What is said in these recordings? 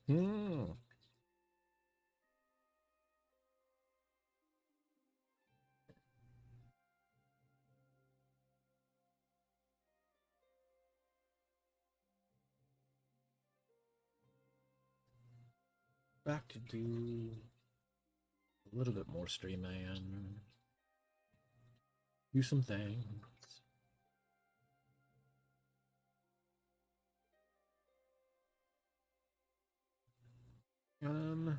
Hmm. Back to do a little bit more Streamin. Do some things. Um.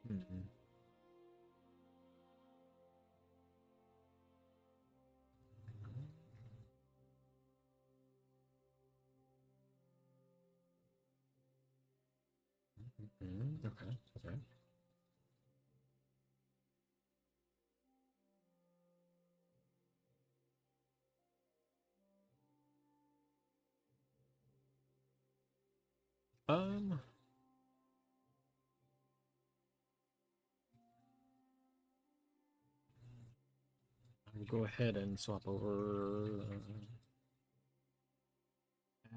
Hmm. Okay. Okay. Um. I'll go ahead and swap over.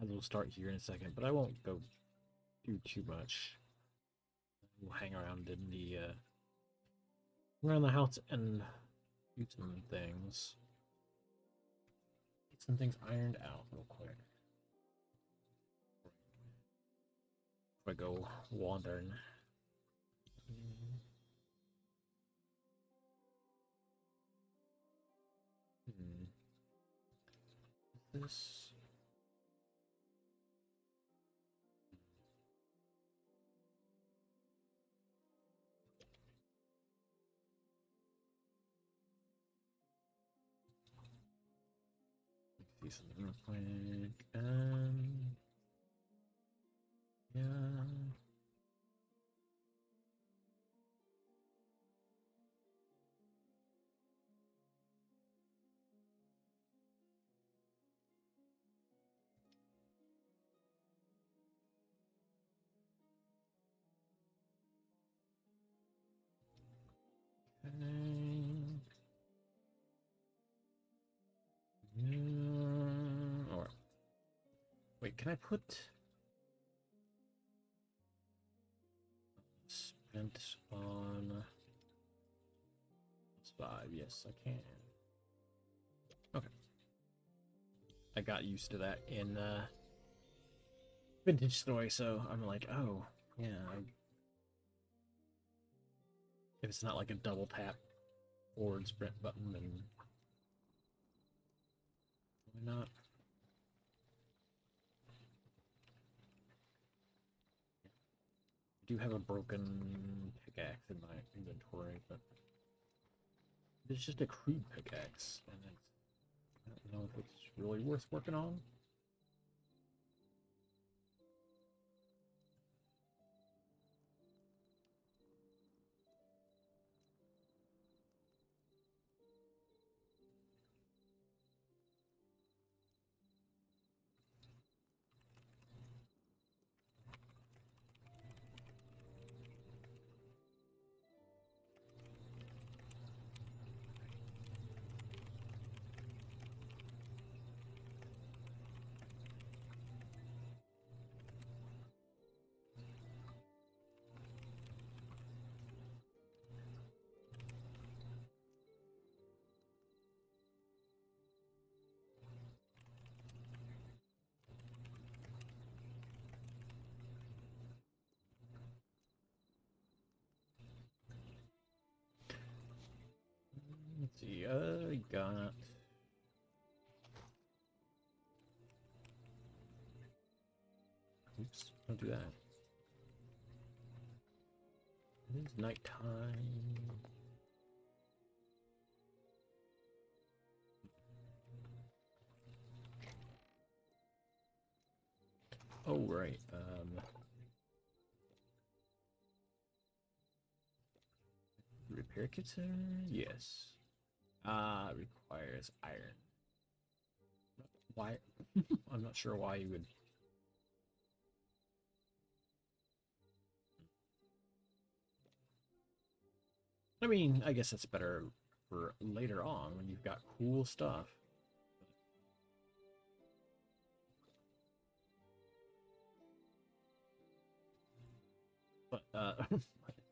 Ads will start here in a second, but I won't go do too much. We'll hang around in the around the house and do some things. Get some things ironed out real quick. If I go wandering. Hmm. This. Let's see something real quick. Yeah. Okay. Yeah. All right. Wait, can I put spent on 5? Yes, I can. Okay. I got used to that in Vintage Story, so I'm like, oh, yeah. If it's not like a double tap forward sprint button, then why not? I do have a broken pickaxe in my inventory, but it's just a crude pickaxe, and I don't know if it's really worth working on. Let's see, got. Oops, don't do that. It is nighttime. Oh, right. Repair kitchen? Yes. Requires iron. Why? I'm not sure why you would. I mean, I guess that's better for later on when you've got cool stuff. But it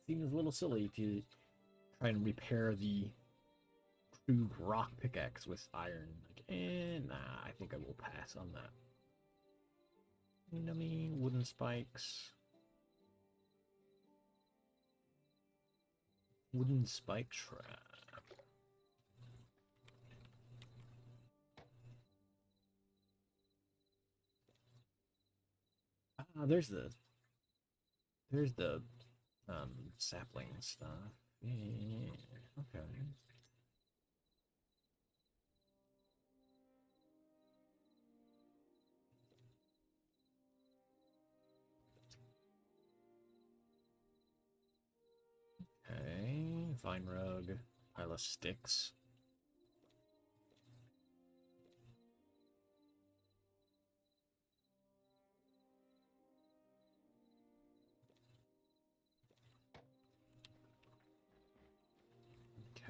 seems a little silly to try and repair the crude rock pickaxe with iron. Like, nah, I think I will pass on that. You know what I mean? Wooden spikes. Wooden spike trap. Ah, there's the sapling stuff. Yeah, okay. Okay, vine rug, pile of sticks.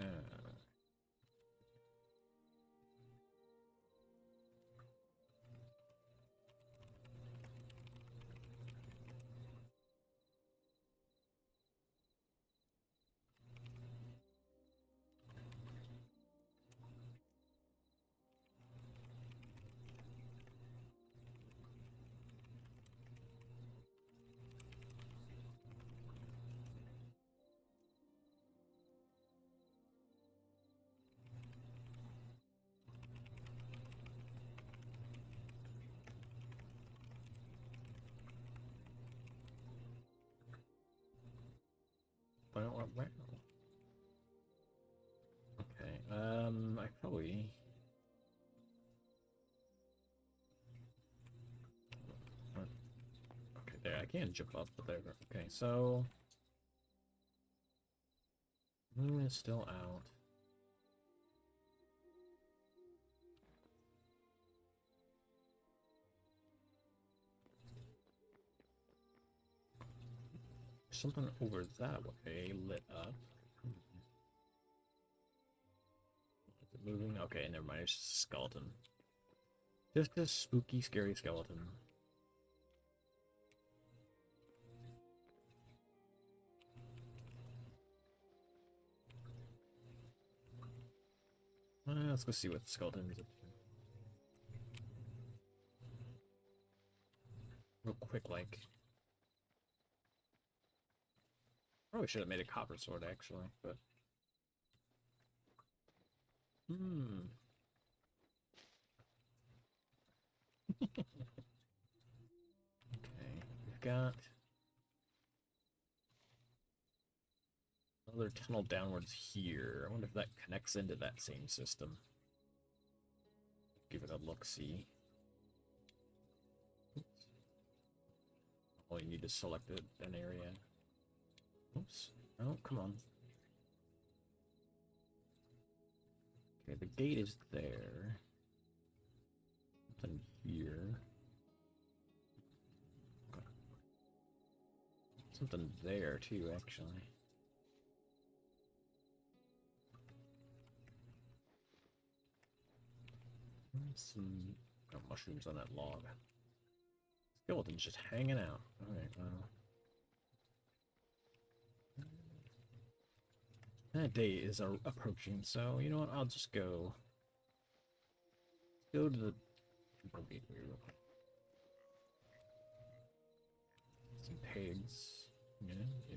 Okay. Well, okay, I probably... Okay, there, I can jump up, but there, okay, so... Moon is still out. Something over that way lit up. Is it moving? Okay, never mind, it's just a skeleton. Just a spooky, scary skeleton. Let's go see what the skeleton is up to. Real quick, like. Probably should have made a copper sword, actually, but. Hmm. Okay, we've got another tunnel downwards here. I wonder if that connects into that same system. Give it a look-see. All you need to select an area. Oops. Oh, come on. Okay, the gate is there. Something here. Something there, too, actually. Some mushrooms on that log. Skeleton's just hanging out. Alright, well. That day is approaching, so you know what? I'll just go. Go to the temple gateway real quick. Some pigs. Yeah, yeah.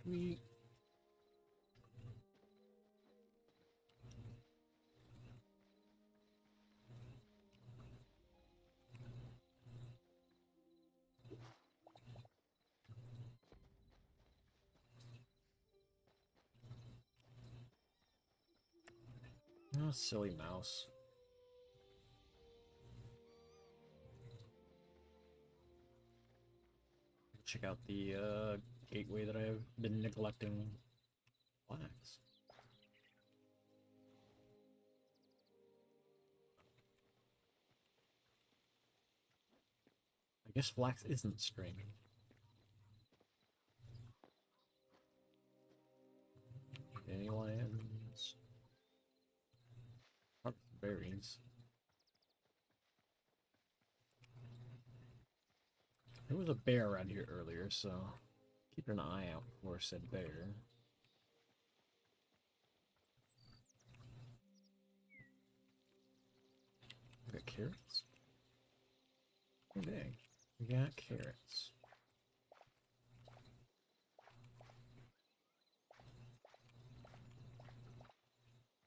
Sweet. Oh, silly mouse. Check out the gateway that I've been neglecting. Flax. I guess flax isn't streaming. Dandelions. Berries. There was a bear around here earlier, so keep an eye out for said bear. We got carrots? Oh, dang. We got carrots.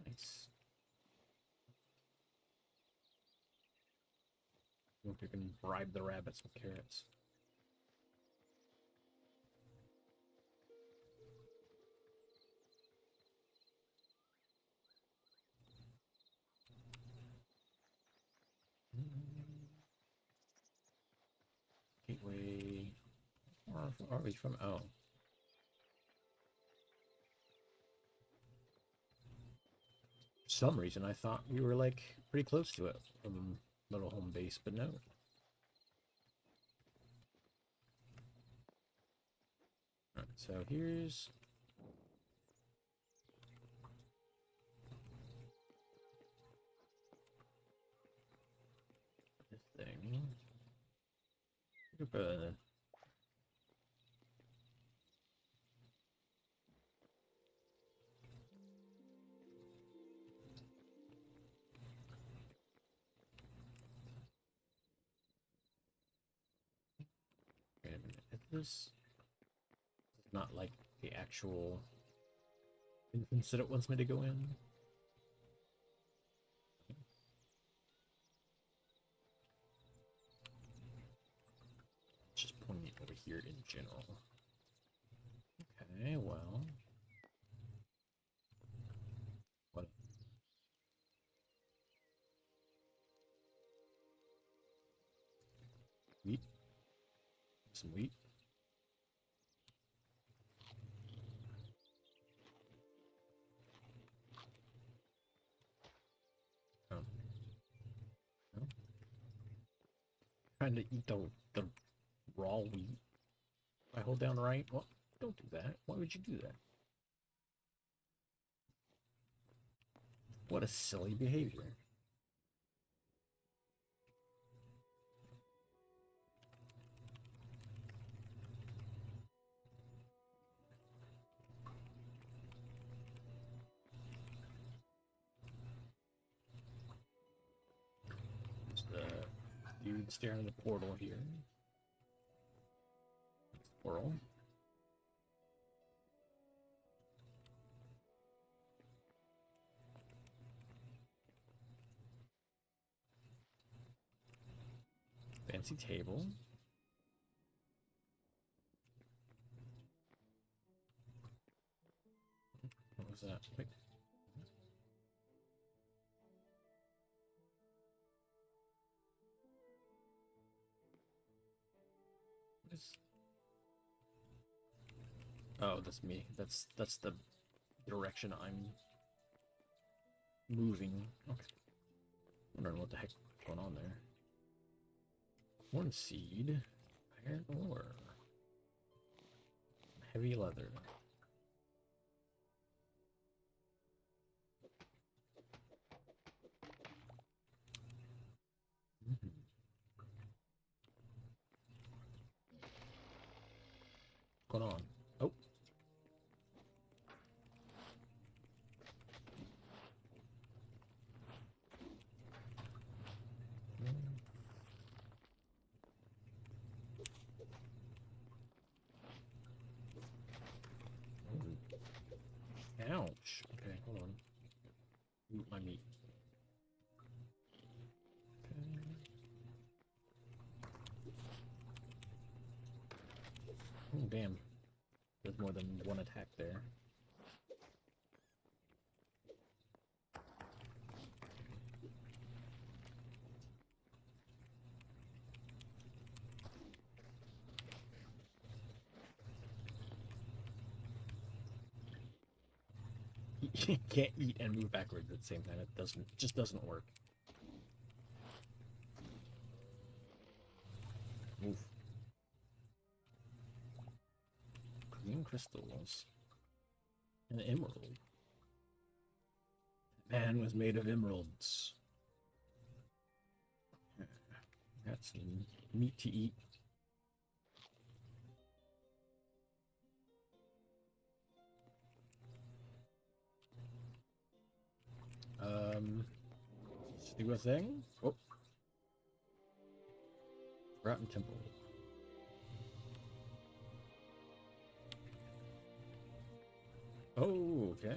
Nice. I hope you can bribe the rabbits with carrots. Gateway. Where are we from? Oh. For some reason, I thought we were, like, pretty close to it from little home base, but no. Alright, so here's... this thing. Wait a minute. Is this not like the actual entrance that it wants me to go in? It's just pointing over here in general. Okay, well. What? Wheat? Some wheat? Oh. No? Trying to eat the raw wheat. If I hold down right? Well, don't do that. Why would you do that? What a silly behavior. Just dude staring at the portal here. Squirrel. Fancy table. What was that? Wait. What is... oh, that's me. That's the direction I'm moving. Okay. Wondering what the heck's going on there. One seed. Iron ore. Heavy leather. What's going on? Oh. Ouch. Okay, hold on. Eat my meat. Okay. Oh, damn. There's more than one attack there. You can't eat and move backwards at the same time. It just doesn't work. Move. Green crystals. An emerald. Man was made of emeralds. Got some meat to eat. Do a thing. Oh, Forgotten Temple. Oh, okay.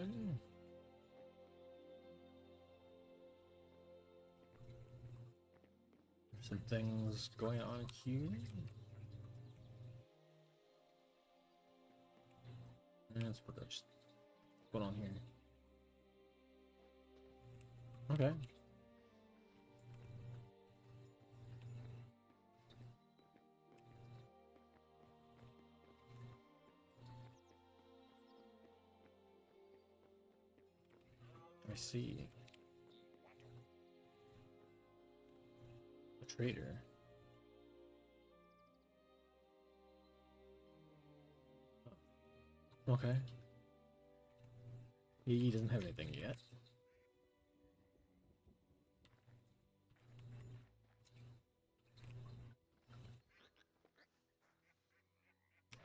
Some things going on here. Let's put that. What's going on here? Okay. I see. A trader. Okay. He doesn't have anything yet.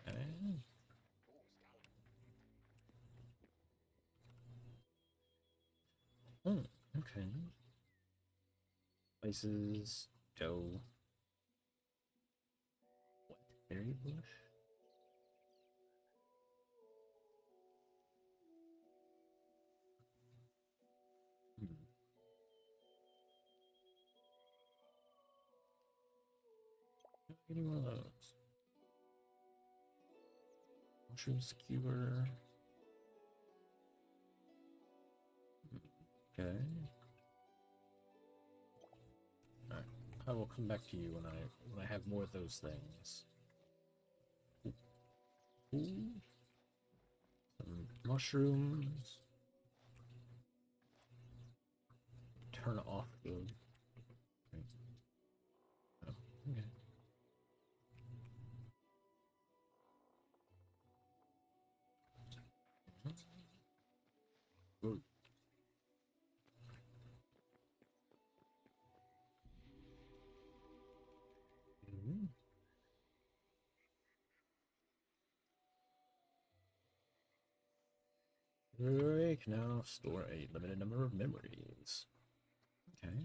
Okay. Oh, okay. Places, dough. What? Berry bush? Hmm. Getting one of those. Mushroom skewer. Okay. Alright. I will come back to you when I have more of those things. Ooh. Some mushrooms. Turn off the. Oh, okay. Ooh. Mhm. We can now store a limited number of memories. Okay.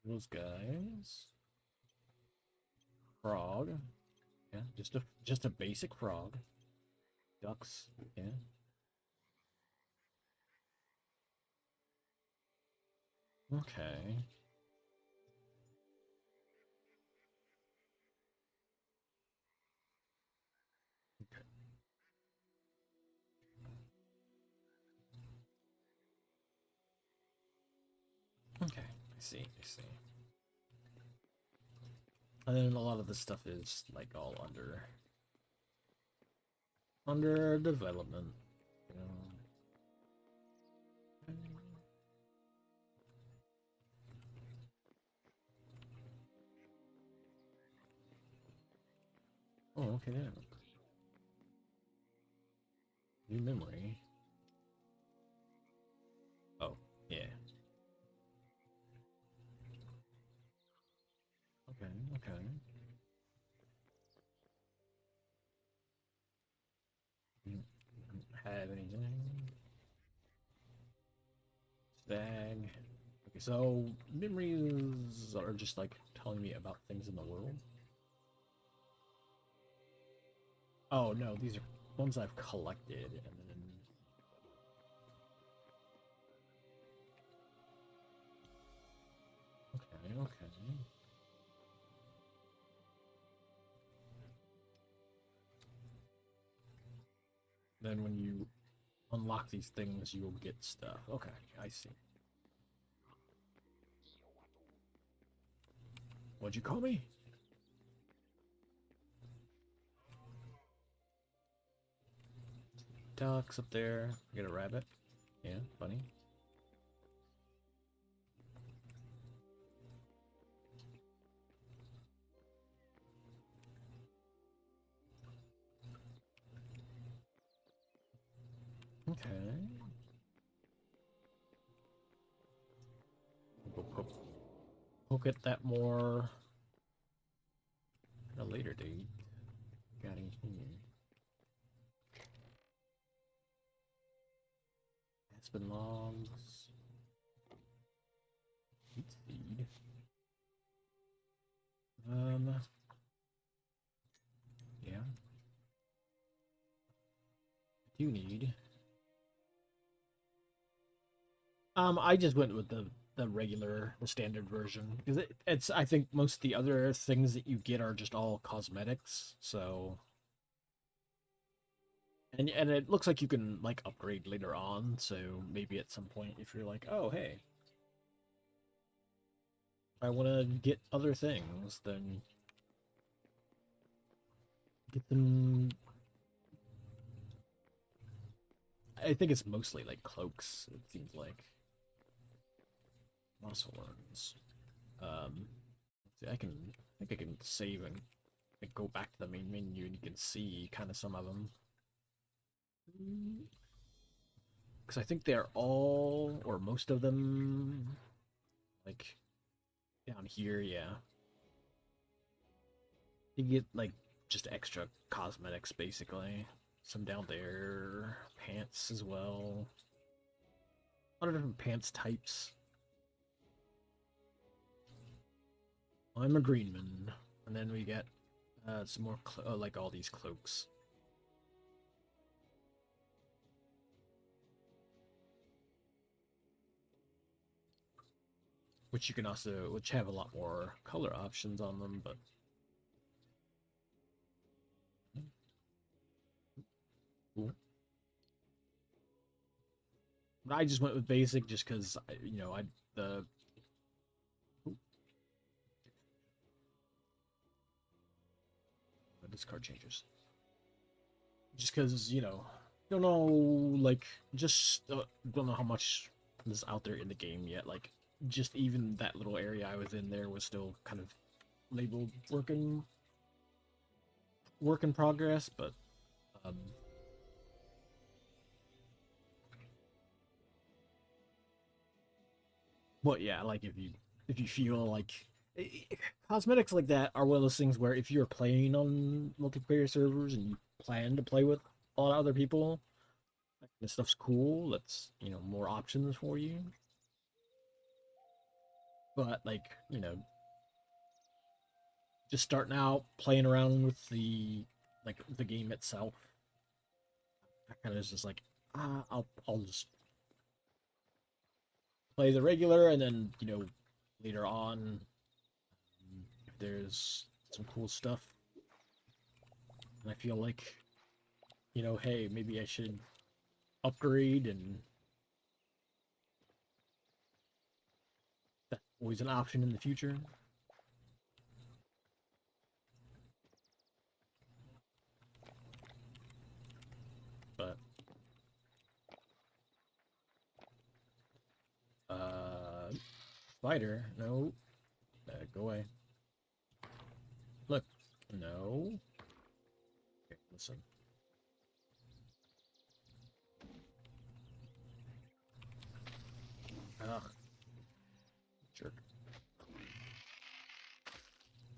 Those guys. Frog. Yeah, just a basic frog. Ducks. Yeah. Okay. Okay. Okay. I see. I see. And then a lot of this stuff is like all under development. You know. Oh, okay. Yeah. New memory. Oh, yeah. Okay. Okay. Have anything? Stag. Okay, so memories are just like telling me about things in the world. Oh no, these are ones I've collected, and then okay, okay. Then when you unlock these things, you'll get stuff. Okay, I see. What'd you call me? Ducks up there. Get a rabbit. Yeah, funny. Okay. We'll poke at that more at a later date. Got anything here? Aspen logs. Wheat seed. Yeah. I do need. I just went with the regular, the standard version because it's. I think most of the other things that you get are just all cosmetics. So, and it looks like you can like upgrade later on. So maybe at some point, if you're like, oh hey, I want to get other things, then get them. I think it's mostly like cloaks. It seems like muscle ones. See, I think I can save and like, go back to the main menu, and you can see kind of some of them. Because I think they're all or most of them like down here. Yeah, you get like just extra cosmetics basically. Some down there, pants as well. A lot of different pants types. I'm a greenman, and then we get some more like all these cloaks. Which you can also, which have a lot more color options on them, but cool. But I just went with basic just because, you know, the discard changes. Just because, you know, don't know, like, just don't know how much is out there in the game yet. Like, just even that little area I was in there was still kind of labeled work in progress, um, but yeah, like if you feel like cosmetics like that are one of those things where if you're playing on multiplayer servers and you plan to play with a lot of other people, this stuff's cool. That's, you know, more options for you. But like, you know, just starting out playing around with the game itself, I kind of just like, I'll just play the regular, and then, you know, later on, if there's some cool stuff and I feel like, you know, hey, maybe I should upgrade, and that's always an option in the future. But spider, no, go away. Look, no. Okay, listen. Ugh, jerk.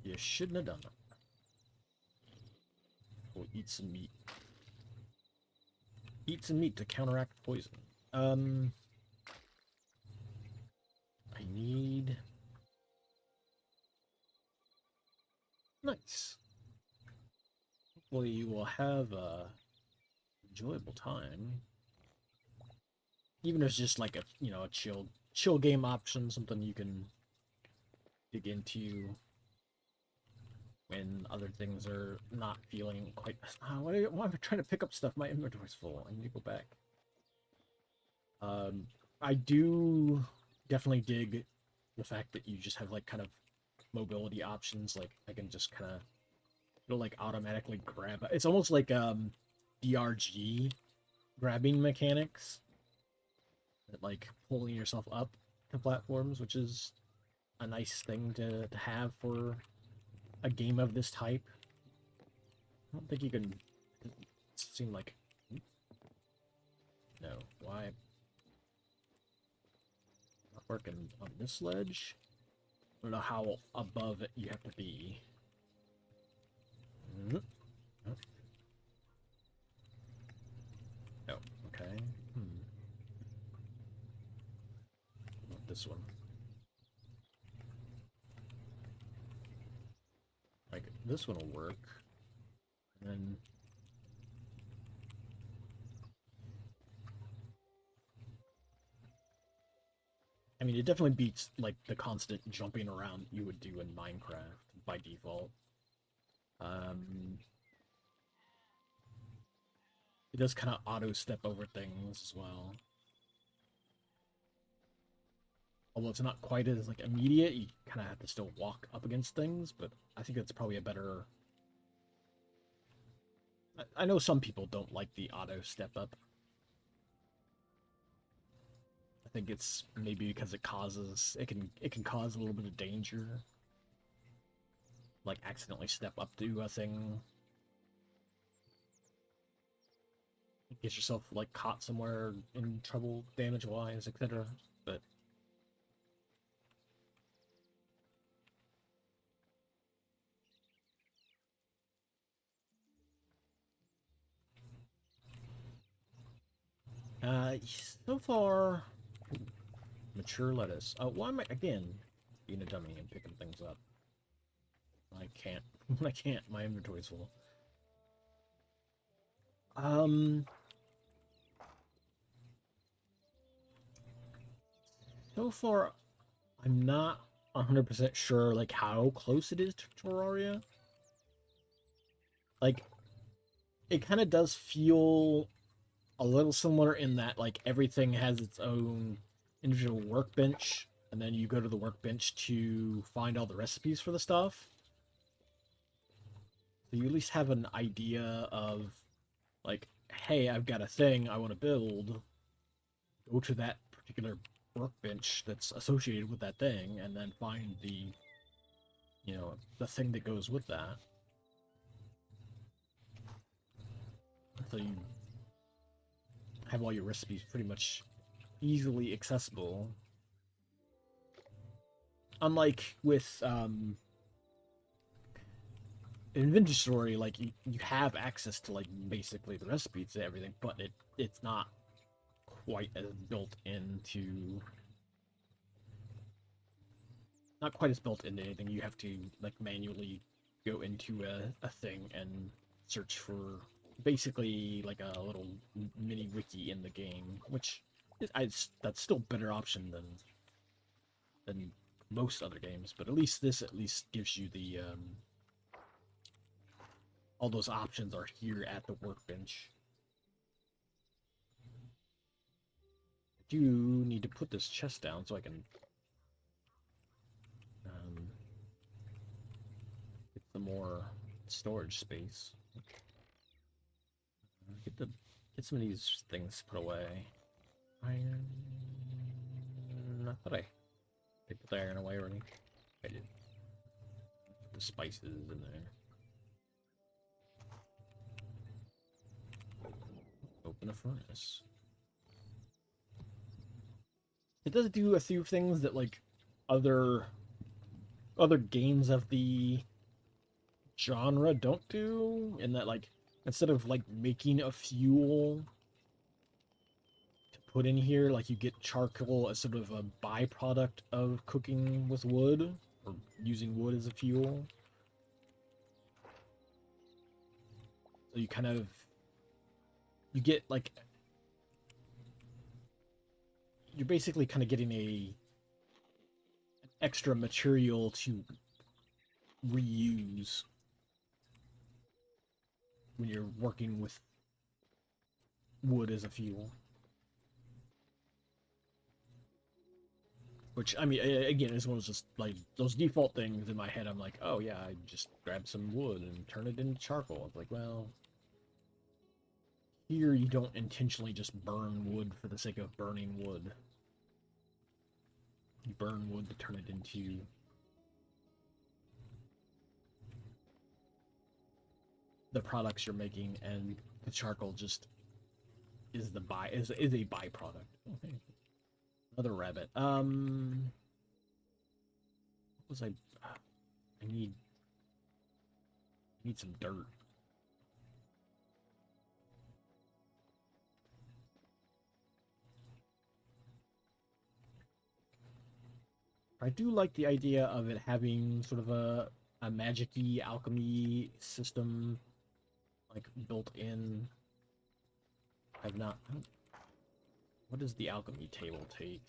You shouldn't have done that. We'll eat some meat. Eat some meat to counteract poison. I need. Nice. Hopefully you will have a enjoyable time. Even if it's just like a, you know, a chill game option, something you can dig into when other things are not feeling quite. Why am I trying to pick up stuff? My inventory's full. I need to go back. I do definitely dig the fact that you just have like kind of mobility options. Like I can just kind of, it'll like automatically grab. It's almost like DRG grabbing mechanics, like pulling yourself up to platforms, which is a nice thing to have for a game of this type. I don't think you can. It seem like No, why? Not working on this ledge. I don't know how above it you have to be. Oh, oh okay. Not this one. Like, this one will work. And then... I mean, it definitely beats, like, the constant jumping around you would do in Minecraft by default. It does kind of auto-step over things as well. Although it's not quite as, like, immediate, you kind of have to still walk up against things, but I think that's probably a better... I know some people don't like the auto-step up. I think it's maybe because it can cause a little bit of danger. Like, accidentally step up to a thing. Get yourself, like, caught somewhere in trouble damage-wise, etc. But... so far... Mature lettuce. Why am I, again, being a dummy and picking things up? I can't. I can't. My inventory's full. So far, I'm not 100% sure, like, how close it is to Terraria. Like, it kind of does feel a little similar in that, like, everything has its own individual workbench, and then you go to the workbench to find all the recipes for the stuff. So you at least have an idea of, like, hey, I've got a thing I want to build. Go to that particular workbench that's associated with that thing, and then find the, you know, the thing that goes with that. So you have all your recipes pretty much easily accessible. Unlike with inventory, like you have access to, like, basically the recipes and everything, but it's not quite as built into anything. You have to, like, manually go into a thing and search for basically like a little mini wiki in the game, which that's still a better option than most other games, but at least this gives you the all those options are here at the workbench. I do need to put this chest down so I can get some more storage space. Get some of these things put away. Iron. I thought I put the iron away already. I did. Put the spices in there. Open a furnace. It does do a few things that, like, other games of the genre don't do, in that, like, instead of, like, making a fuel to put in here, like, you get charcoal as sort of a byproduct of cooking with wood or using wood as a fuel. So you kind of get, like, you're basically kind of getting an extra material to reuse when you're working with wood as a fuel. Which, I mean, again, is one of just, like, those default things in my head. I'm like, oh yeah, I just grab some wood and turn it into charcoal. It's like, well, here you don't intentionally just burn wood for the sake of burning wood. You burn wood to turn it into the products you're making, and the charcoal just is a byproduct. Okay. Another rabbit. What was I need some dirt. I do like the idea of it having sort of a magic-y alchemy system, like built in. I've not. What does the alchemy table take?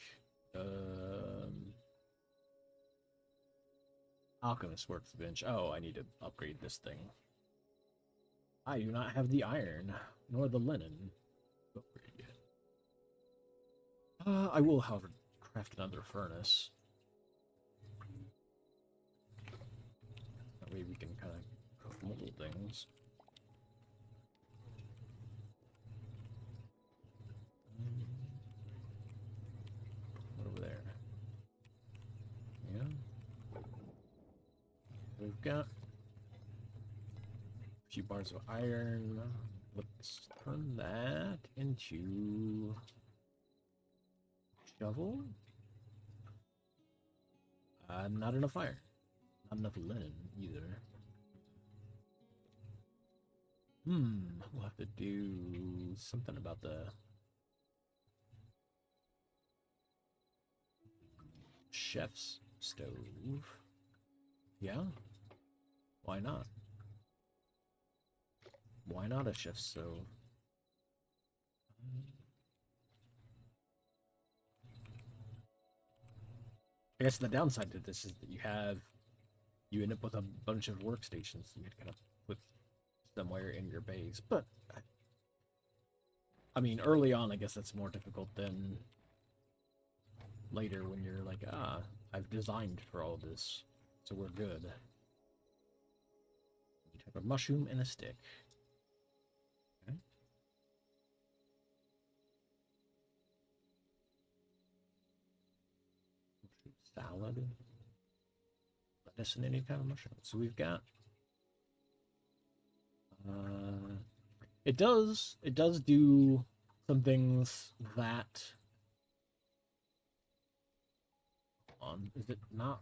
Alchemist workbench. Oh, I need to upgrade this thing. I do not have the iron, nor the linen. Upgrade yet. I will, however, craft another furnace. That way we can kind of cook multiple things. What over there? Yeah. We've got a few bars of iron. Let's turn that into shovel. Not enough iron. Not enough linen either. We'll have to do something about the chef's stove. Yeah? Why not? Why not a chef's stove? I guess the downside to this is that you end up with a bunch of workstations you kind of put somewhere in your base. But I mean, early on, I guess that's more difficult than later when you're like, I've designed for all this, so we're good. You have a mushroom and a stick. Okay. Salad. Lettuce and any kind of mushroom. So we've got it does do some things that is it not?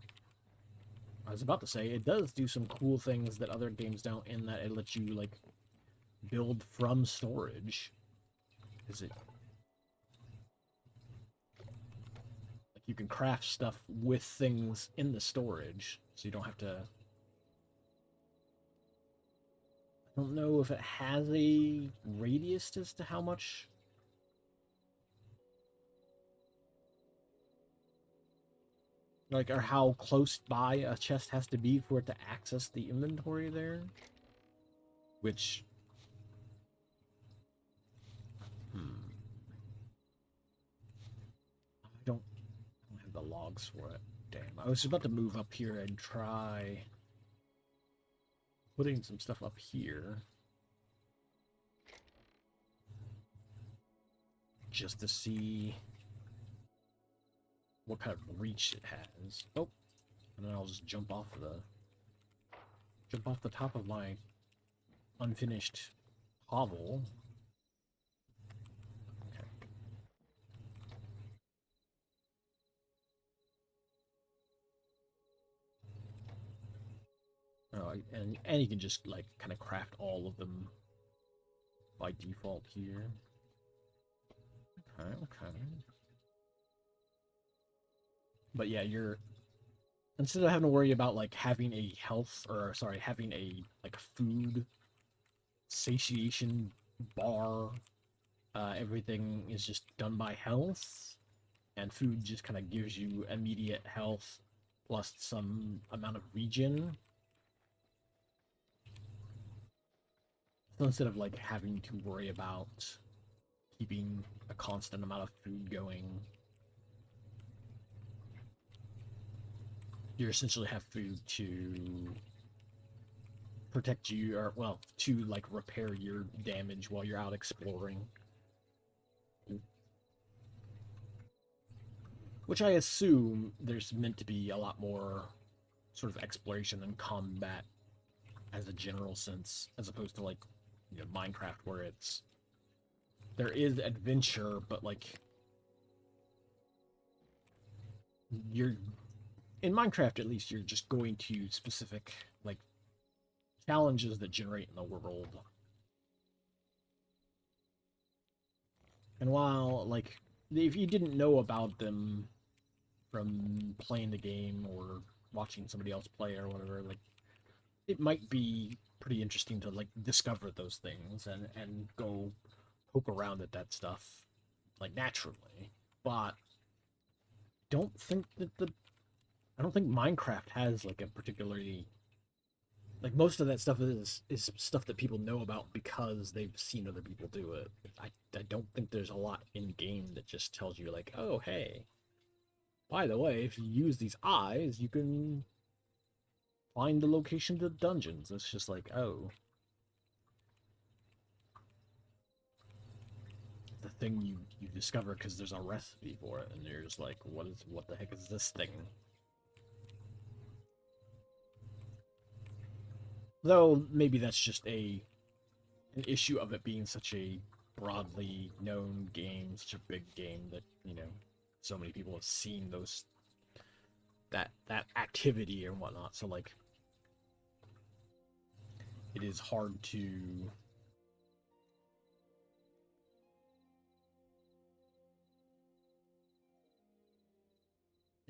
I was about to say it does do some cool things that other games don't, in that it lets you like build from storage. Is it like you can craft stuff with things in the storage, so you don't have to. I don't know if it has a radius as to how much. Like, or how close by a chest has to be for it to access the inventory there. Which... I don't have the logs for it. Damn, I was about to move up here and try putting some stuff up here. Just to see what kind of reach it has. Oh, and then I'll just jump off the top of my unfinished hovel. Okay. Oh, and you can just like kind of craft all of them by default here. Okay. But yeah, you're instead of having to worry about like having a having a like food satiation bar, everything is just done by health, and food just kind of gives you immediate health plus some amount of regen. So instead of like having to worry about keeping a constant amount of food going, you essentially have food to protect you, or well, to like repair your damage while you're out exploring. Which I assume there's meant to be a lot more sort of exploration and combat as a general sense, as opposed to like, you know, Minecraft, where it's there is adventure, but like you're in Minecraft at least you're just going to specific like challenges that generate in the world. And while like if you didn't know about them from playing the game or watching somebody else play or whatever, like it might be pretty interesting to like discover those things and go poke around at that stuff like naturally. But don't think that the I don't think Minecraft has like a particularly like most of that stuff is stuff that people know about because they've seen other people do it. I don't think there's a lot in game that just tells you like, oh hey, by the way, if you use these eyes, you can find the location to the dungeons. It's just like, oh, the thing you discover because there's a recipe for it, and you're just like, what the heck is this thing? Though maybe that's just an issue of it being such a broadly known game, such a big game that so many people have seen that activity and whatnot. So like, it is hard to.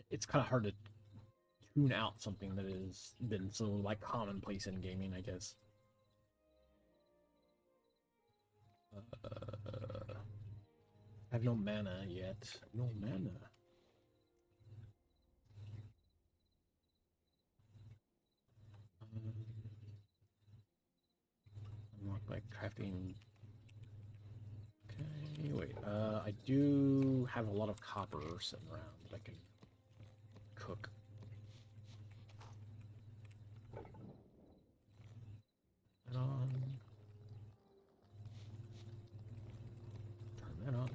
It's kind of hard to tune out something that has been so like commonplace in gaming, I guess. I have no mana yet. No mana. Unlock by crafting. Okay, wait. I do have a lot of copper sitting around that I can cook. Turn that on. Turn that on.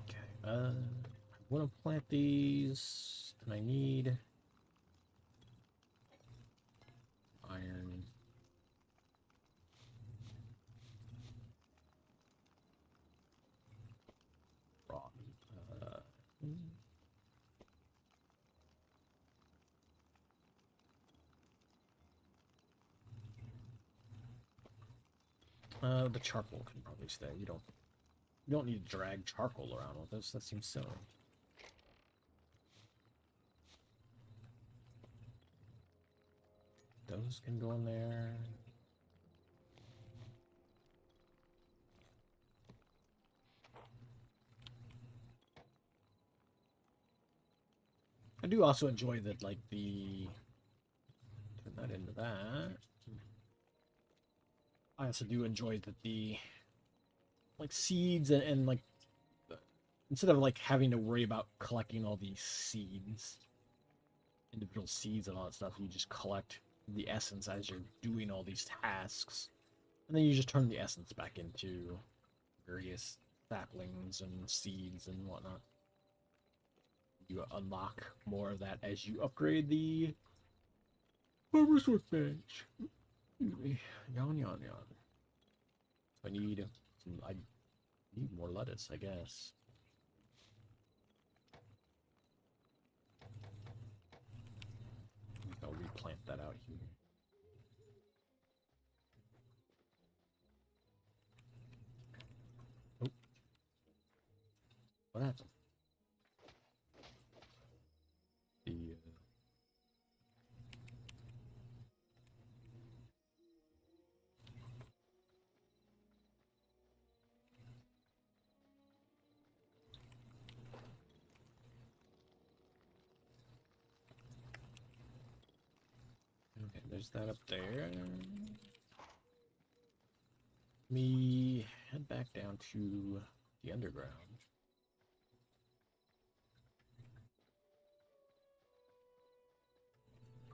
Okay. I want to plant these, and I need iron. Rock. The charcoal can probably stay. You don't need to drag charcoal around with this. That seems silly. Those can go in there. I do also enjoy that, like, turn that into that. I also do enjoy that like, seeds and like, instead of, like, having to worry about collecting all these seeds, individual seeds and all that stuff, you just collect the essence as you're doing all these tasks. And then you just turn the essence back into various saplings and seeds and whatnot. You unlock more of that as you upgrade the farmer's workbench. Excuse me. Yawn, yawn, yawn. I need more lettuce, I guess. I'll replant that out here. Oh. What happened? Okay, there's that up there. Let me head back down to the underground.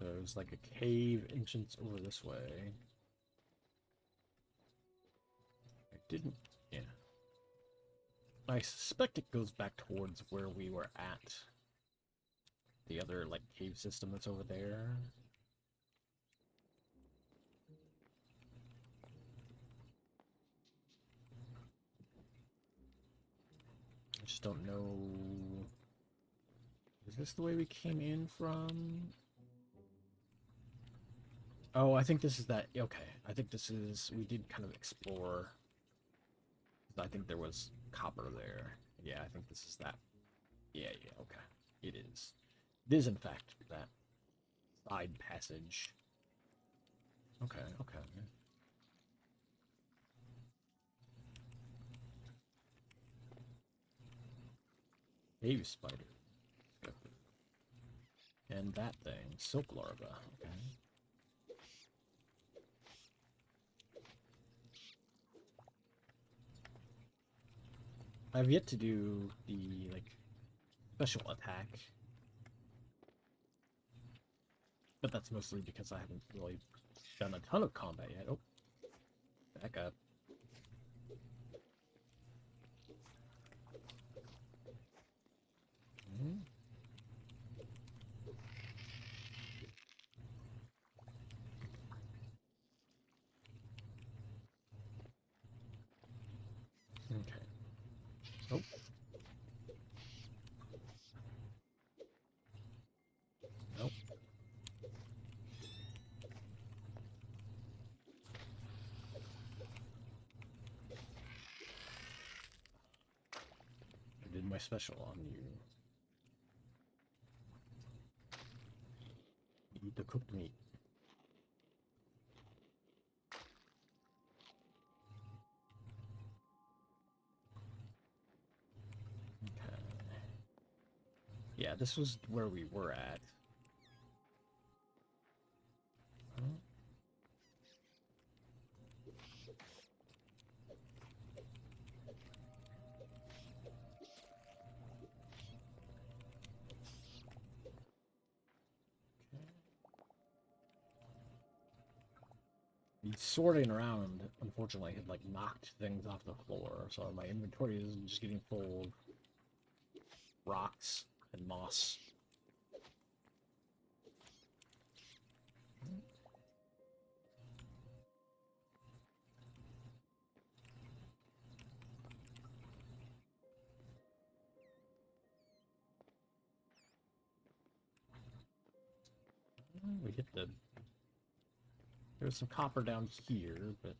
There's like a cave entrance over this way. I didn't, yeah. I suspect it goes back towards where we were at. The other, like, cave system that's over there. don't know. Is this the way we came in from? Oh, I think this is that. Okay, I think this is. We did kind of explore. I think there was copper there. Yeah, I think this is that. Yeah, okay. It is. It is, in fact, that side passage. Okay. Cave spider. And that thing, silk larva. Okay. I've yet to do the special attack, but that's mostly because I haven't really done a ton of combat yet. Oh, back up. Okay. Oh. Nope. I did my special on you. Eat the cooked meat. Okay. Yeah, this was where we were at. The sorting around, unfortunately, had knocked things off the floor, so my inventory is just getting full of rocks and moss. We hit the... There's some copper down here, but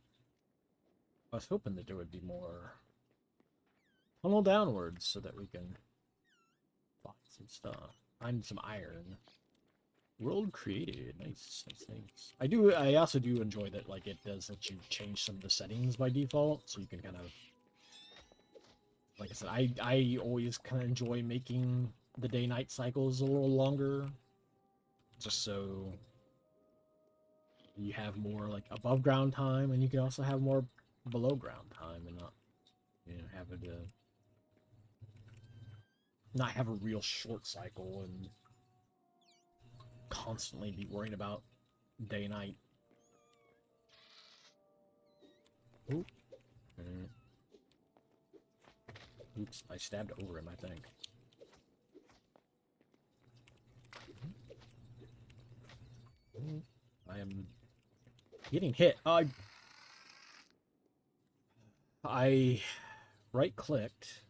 I was hoping that there would be more tunnel downwards so that we can find some stuff. Find some iron. World created. Nice. I also do enjoy that it does let you change some of the settings by default, so you can kind of, like I said, I always kind of enjoy making the day-night cycles a little longer, just so you have more above ground time, and you can also have more below ground time, and not having to not have a real short cycle and constantly be worrying about day night. Oop. Oops, I stabbed over him, I think. I am getting hit. I right-clicked.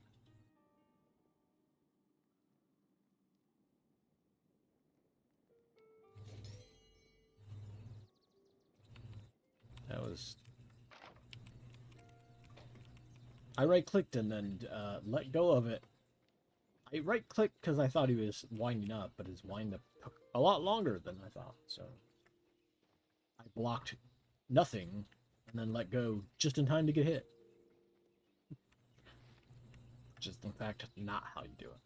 That was... I right-clicked and then let go of it. I right-clicked because I thought he was winding up, but his wind-up took a lot longer than I thought, so... I blocked nothing and then let go just in time to get hit. Which is, in fact, not how you do it.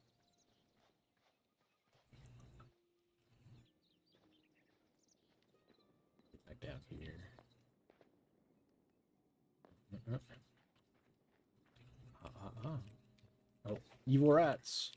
Get back down here. Oh, evil rats.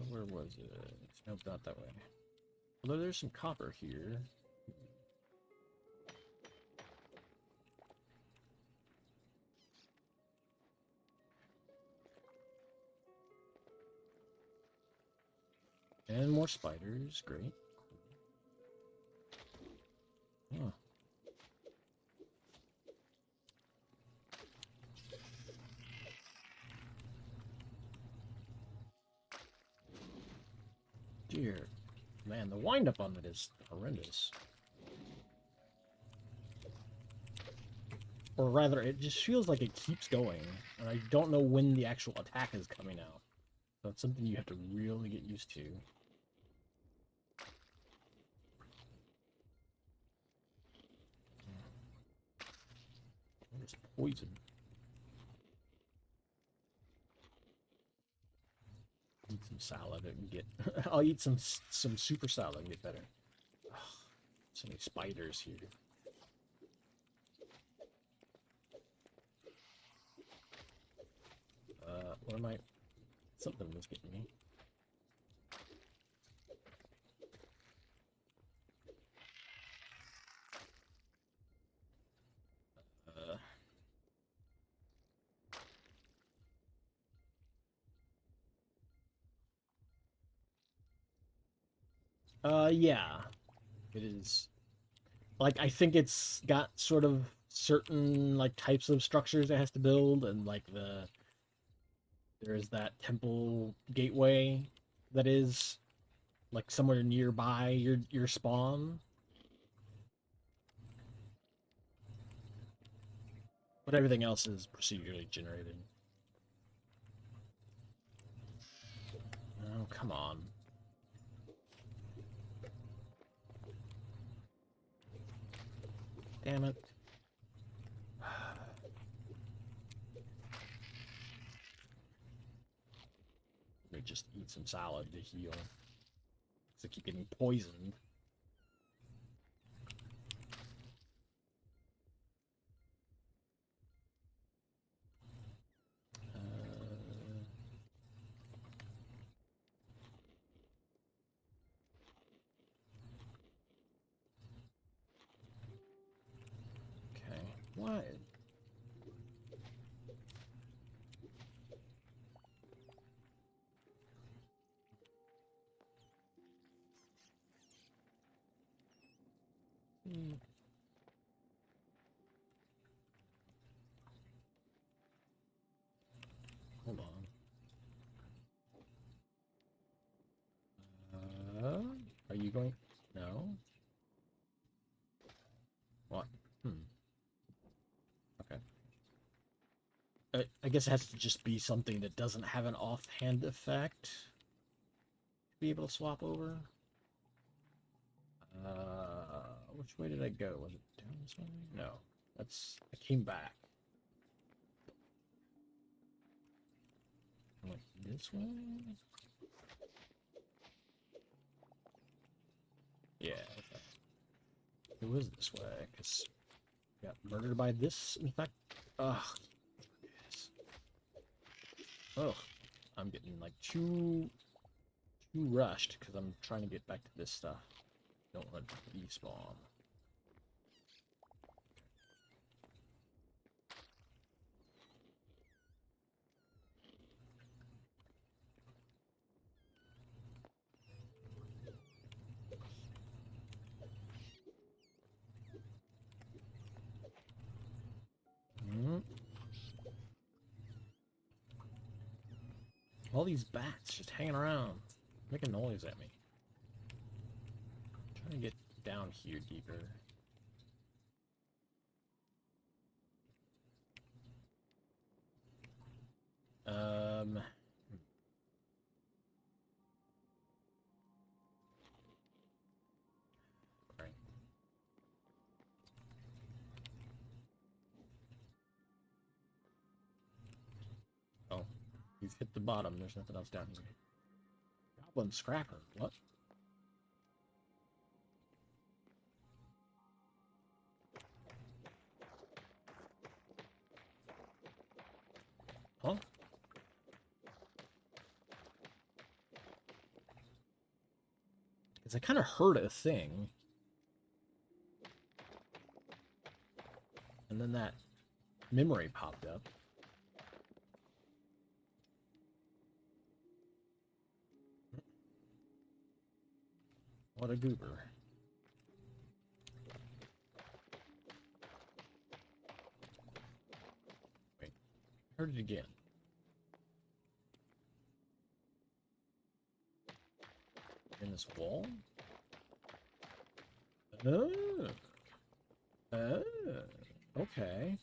Where was it? Nope, not that way. Although there's some copper here. And more spiders, great. Oh. Dear man, the windup on it is horrendous. Or rather, it just feels like it keeps going, and I don't know when the actual attack is coming out. So it's something you have to really get used to. There's poison. Eat some salad and get. I'll eat some super salad and get better. Ugh, so many spiders here. What am I? Something was getting me. Yeah, it is. Like, I think it's got sort of certain like types of structures it has to build, and like there is that temple gateway that is like somewhere nearby your spawn. But everything else is procedurally generated. Oh, come on. Damn it. Let me just eat some salad to heal. Because I keep getting poisoned. Okay. What? Hold on. Are you going? No? What? Okay. I guess it has to just be something that doesn't have an offhand effect to be able to swap over. Which way did I go? Was it down this way? No. I came back. I went this way? Yeah, okay. It was this way, because I got murdered by this, in fact. Ugh. Yes. Ugh. I'm getting, like, too rushed, because I'm trying to get back to this stuff. Don't want to despawn. All these bats just hanging around, making noise at me. I'm trying to get down here deeper. Right. Oh, you've hit the bottom. There's nothing else down here. Goblin Scrapper. What? Huh? Because I kind of heard a thing. And then that memory popped up. What a goober. Wait, heard it again. In this wall? Oh. Oh. Okay.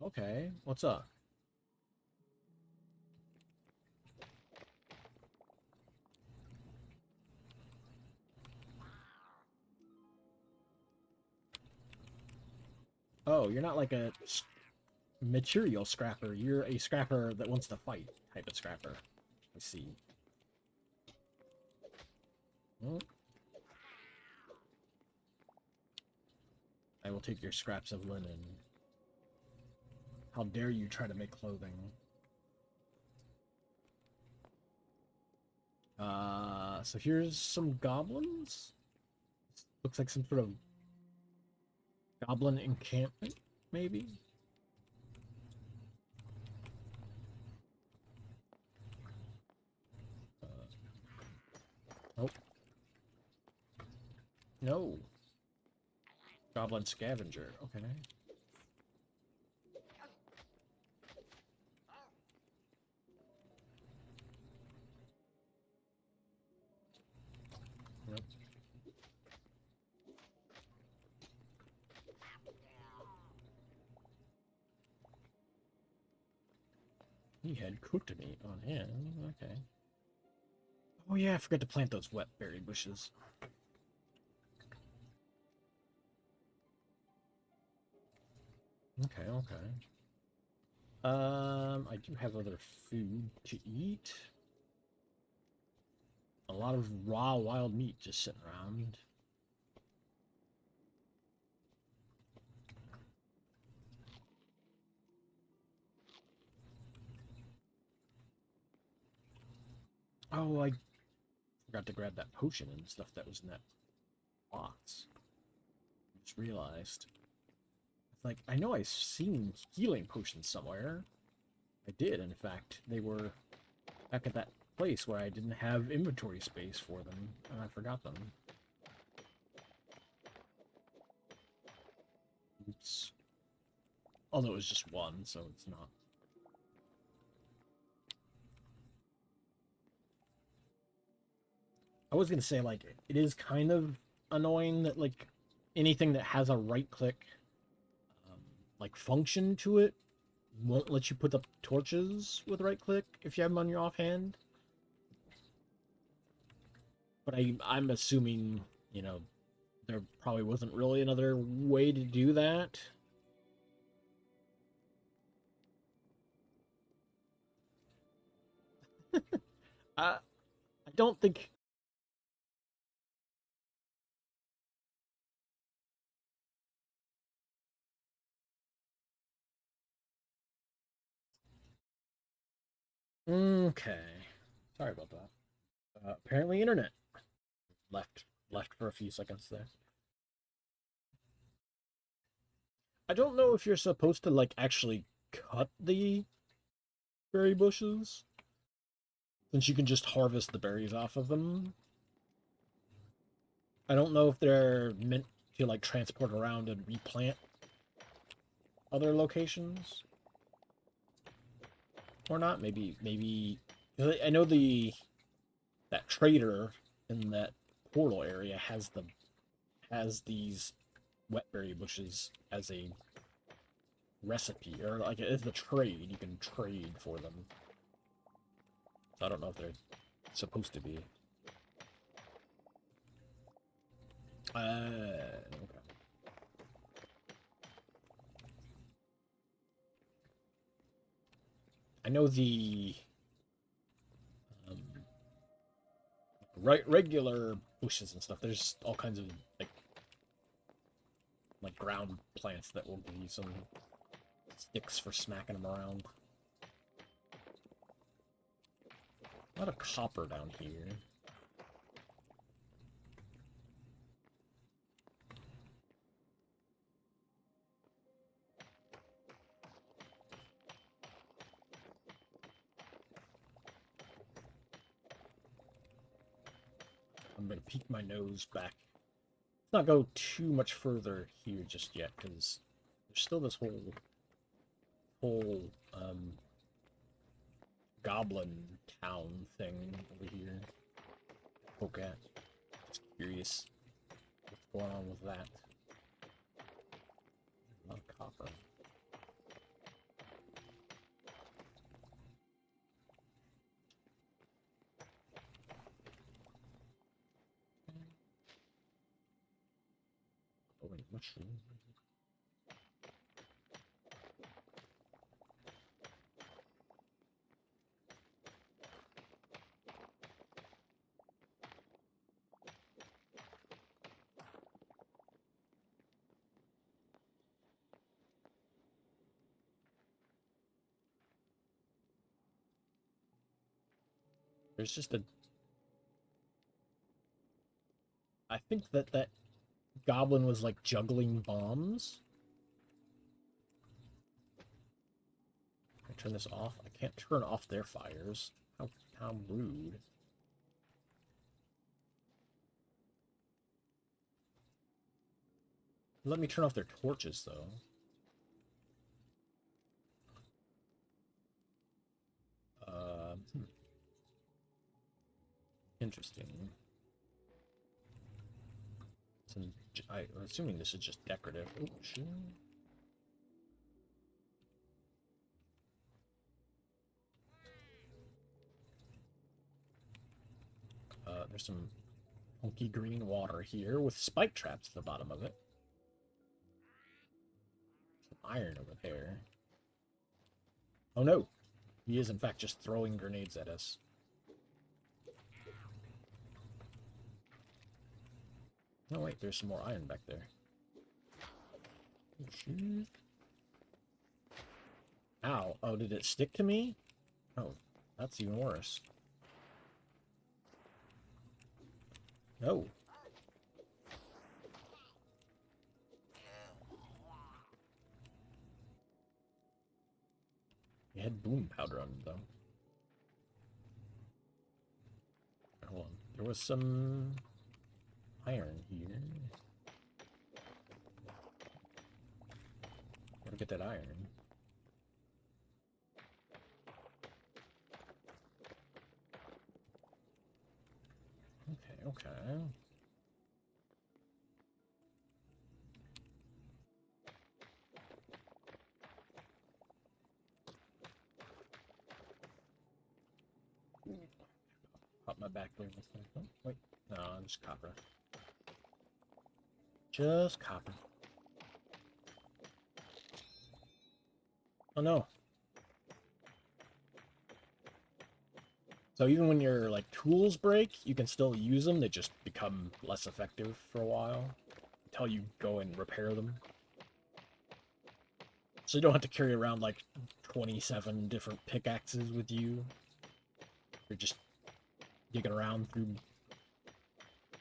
Okay. What's up? Oh, you're not like a material scrapper. You're a scrapper that wants to fight type of scrapper. I see. Well, I will take your scraps of linen. How dare you try to make clothing? So here's some goblins. Looks like some sort of goblin encampment, maybe? Oh. No. Goblin scavenger. Okay. Yep. He had cooked meat on him. Okay. Oh yeah, I forgot to plant those wet berry bushes. Okay, okay. I do have other food to eat. A lot of raw wild meat just sitting around. Oh, I forgot to grab that potion and stuff that was in that box. I just realized. It's like, I know I've seen healing potions somewhere. I did, in fact. They were back at that place where I didn't have inventory space for them, and I forgot them. Oops. Although it was just one, so it's not. I was gonna say, like, it is kind of annoying that, like, anything that has a right-click, like, function to it won't let you put up torches with right-click if you have them on your offhand. But I'm assuming, you know, there probably wasn't really another way to do that. I don't think. Okay. Sorry about that. Apparently, internet left for a few seconds there. I don't know if you're supposed to like actually cut the berry bushes, since you can just harvest the berries off of them. I don't know if they're meant to like transport around and replant other locations or not. Maybe I know that trader in that portal area has these wet berry bushes as a recipe, or like as the trade. You can trade for them. So I don't know if they're supposed to be. Okay. I know the regular bushes and stuff. There's all kinds of like ground plants that will give you some sticks for smacking them around. A lot of copper down here. I'm gonna peek my nose back. Let's not go too much further here just yet, because there's still this whole goblin town thing over here. Poke at. Just curious what's going on with that. A lot of copper. Oh wait, mushroom. There's just a... I think that goblin was like juggling bombs. Can I turn this off? I can't turn off their fires. How rude. Let me turn off their torches though. Interesting. I'm assuming this is just decorative. Oh, shit. There's some funky green water here with spike traps at the bottom of it. Some iron over there. Oh no! He is in fact just throwing grenades at us. Oh wait, there's some more iron back there. Oh, shit. Ow. Oh, did it stick to me? Oh, that's even worse. No. He had boom powder on him, though. Hold on. There was some iron here. Gotta get that iron. Okay. Pop my back there. Oh, wait. No, just copper. Just copper. Oh no. So even when your like tools break, you can still use them. They just become less effective for a while until you go and repair them. So you don't have to carry around like 27 different pickaxes with you. You're just digging around through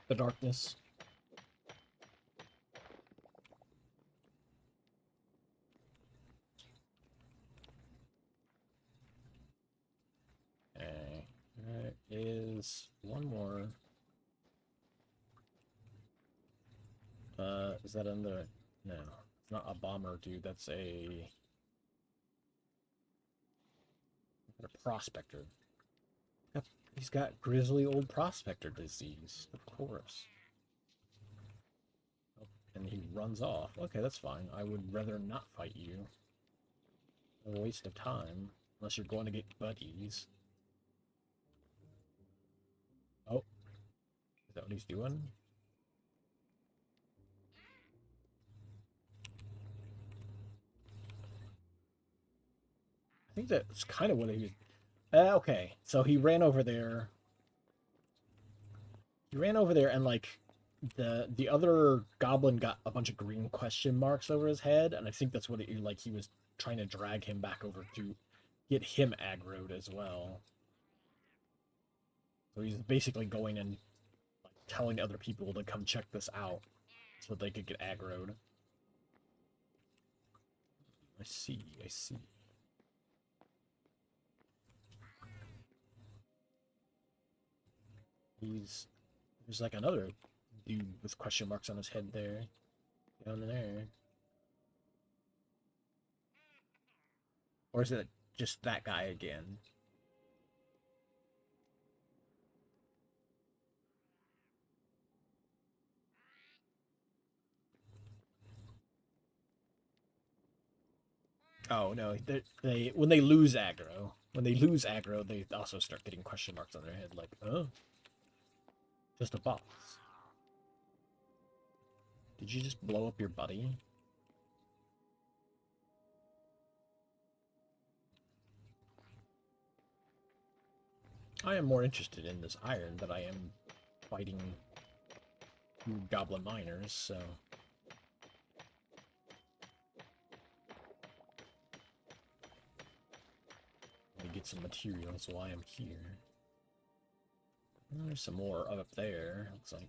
the darkness. Okay, there is one more. Is that in the... No, it's not a bomber, dude. That's a prospector. He's got grizzly old prospector disease, of course. Oh, and he runs off. Okay, that's fine. I would rather not fight you. A waste of time, unless you're going to get buddies. Oh, is that what he's doing? I think that's kind of what he was... okay, so he ran over there. He ran over there and, like, the other goblin got a bunch of green question marks over his head, and I think that's what he was trying to drag him back over to get him aggroed as well. So he's basically going and like, telling other people to come check this out so they could get aggroed. I see. He's There's like another dude with question marks on his head there. Down there. Or is it just that guy again? Oh no, they when they lose aggro, they also start getting question marks on their head, like, oh, just a boss. Did you just blow up your buddy? I am more interested in this iron than I am fighting goblin miners, so... Let me get some materials while I'm here. There's some more up there, looks like.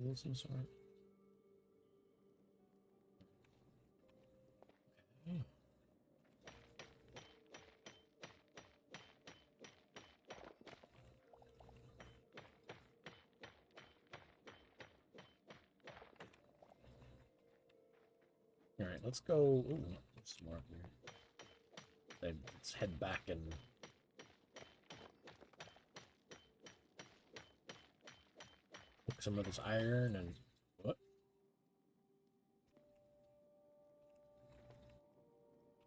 Is some sort? Okay. Alright, let's go. Ooh, there's some more up here. Let's head back and cook some of this iron and what?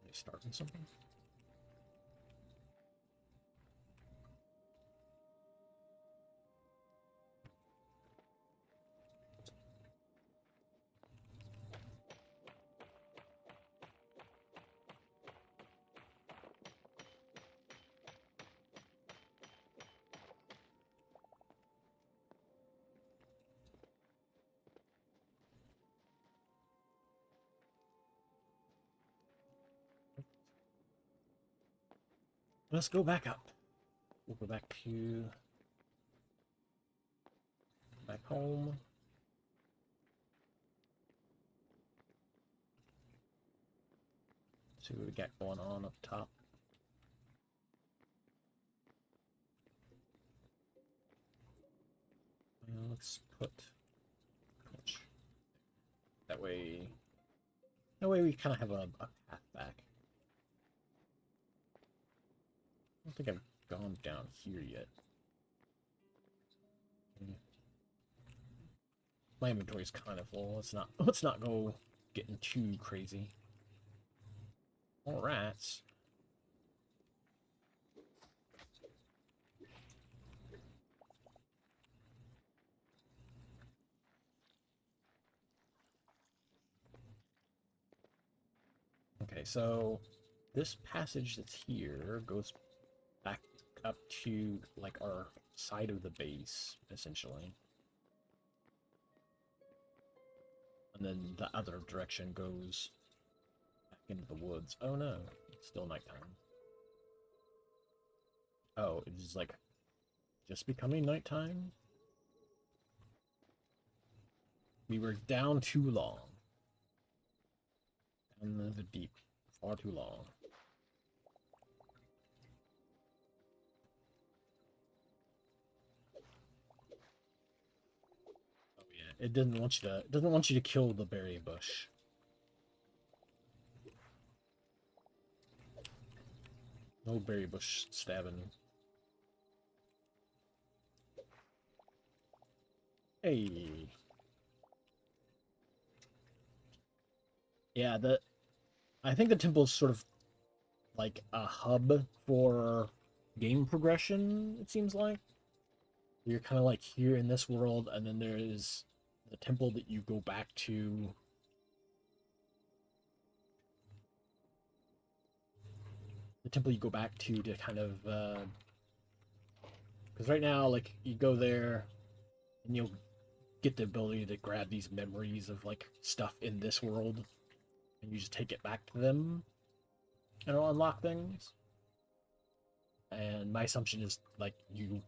Are they starting something? Let's go back up. We'll go back to back home. See what we got going on up top. Let's put that way. That way we kind of have a path back. I don't think I've gone down here yet. My inventory's kind of full. Let's not go getting too crazy. More rats. Okay, so this passage that's here goes back up to like our side of the base, essentially. And then the other direction goes back into the woods. Oh no, it's still nighttime. Oh, it is like just becoming nighttime? We were down too long. Down the deep. Far too long. Oh yeah, it doesn't want you to kill the berry bush. No berry bush stabbing. Hey. Yeah, I think the temple's sort of like a hub for game progression, it seems like. You're kind of like here in this world, and then there is the temple that you go back to. The temple you go back to kind of, because right now, like, you go there, and you'll get the ability to grab these memories of, like, stuff in this world, and you just take it back to them, and it'll unlock things. And my assumption is like you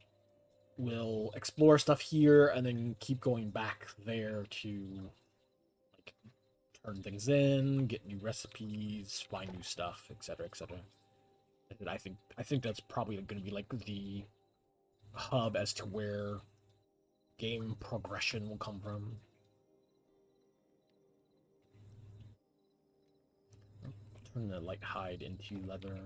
will explore stuff here and then keep going back there to like turn things in, get new recipes, find new stuff, etc., etc. And I think that's probably going to be like the hub as to where game progression will come from. Turn the light hide into leather.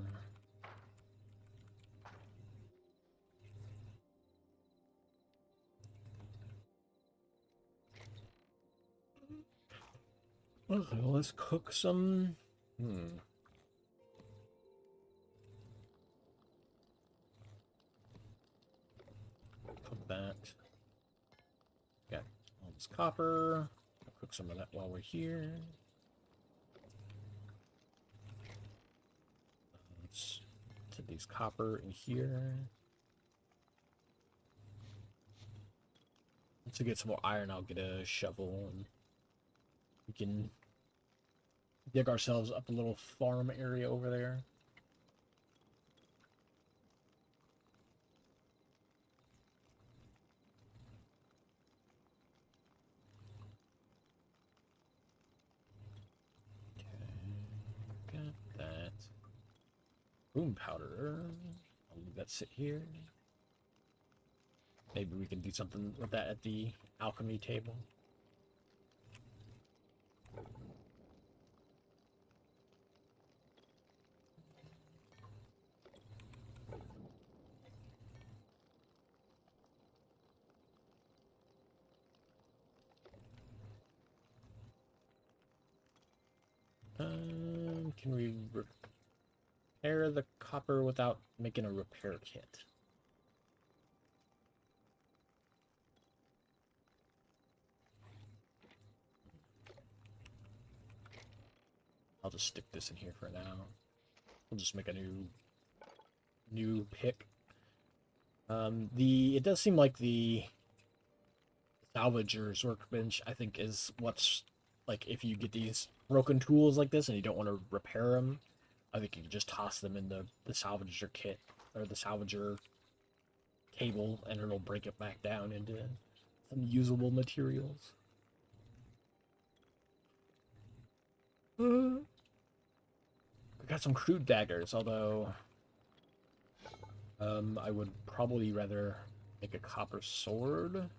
Okay, well, let's cook some. Cook that. Got all this copper. I'll cook some of that while we're here. Let's put these copper in here. To get some more iron, I'll get a shovel and we can dig ourselves up a little farm area over there. Okay, got that. Boom powder. I'll leave that sit here. Maybe we can do something with that at the alchemy table. Can we repair the copper without making a repair kit? I'll just stick this in here for now. We'll just make a new pick. It does seem like the salvager's workbench, I think, is what's like if you get these broken tools like this and you don't want to repair them, I think you can just toss them in the salvager kit or the salvager table and it'll break it back down into some usable materials. We got some crude daggers, although I would probably rather make a copper sword.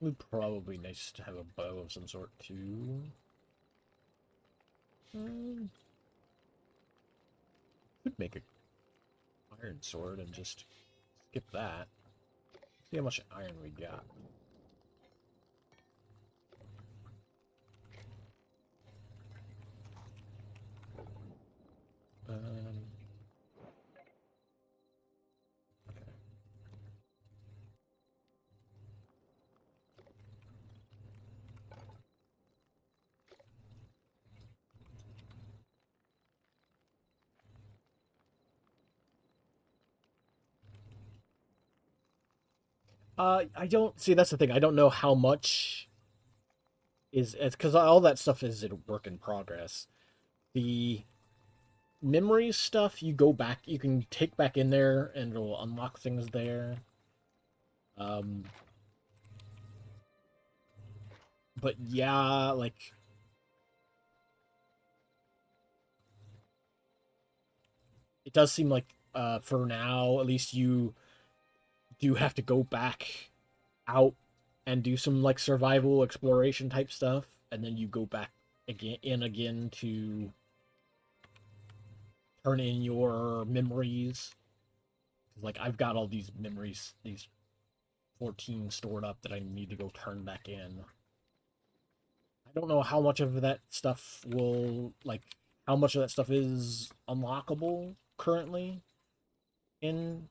Would probably nice to have a bow of some sort too. Could make a iron sword and just skip that. See how much iron we got. I don't see. That's the thing. I don't know how much is it's because all that stuff is a work in progress. The memory stuff, you go back, you can take back in there, and it'll unlock things there. But yeah, like it does seem like for now, at least you do have to go back out and do some like survival exploration type stuff, and then you go back again to turn in your memories. Like I've got all these memories, these 14 stored up that I need to go turn back in. I don't know how much of that stuff will like how much of that stuff is unlockable currently in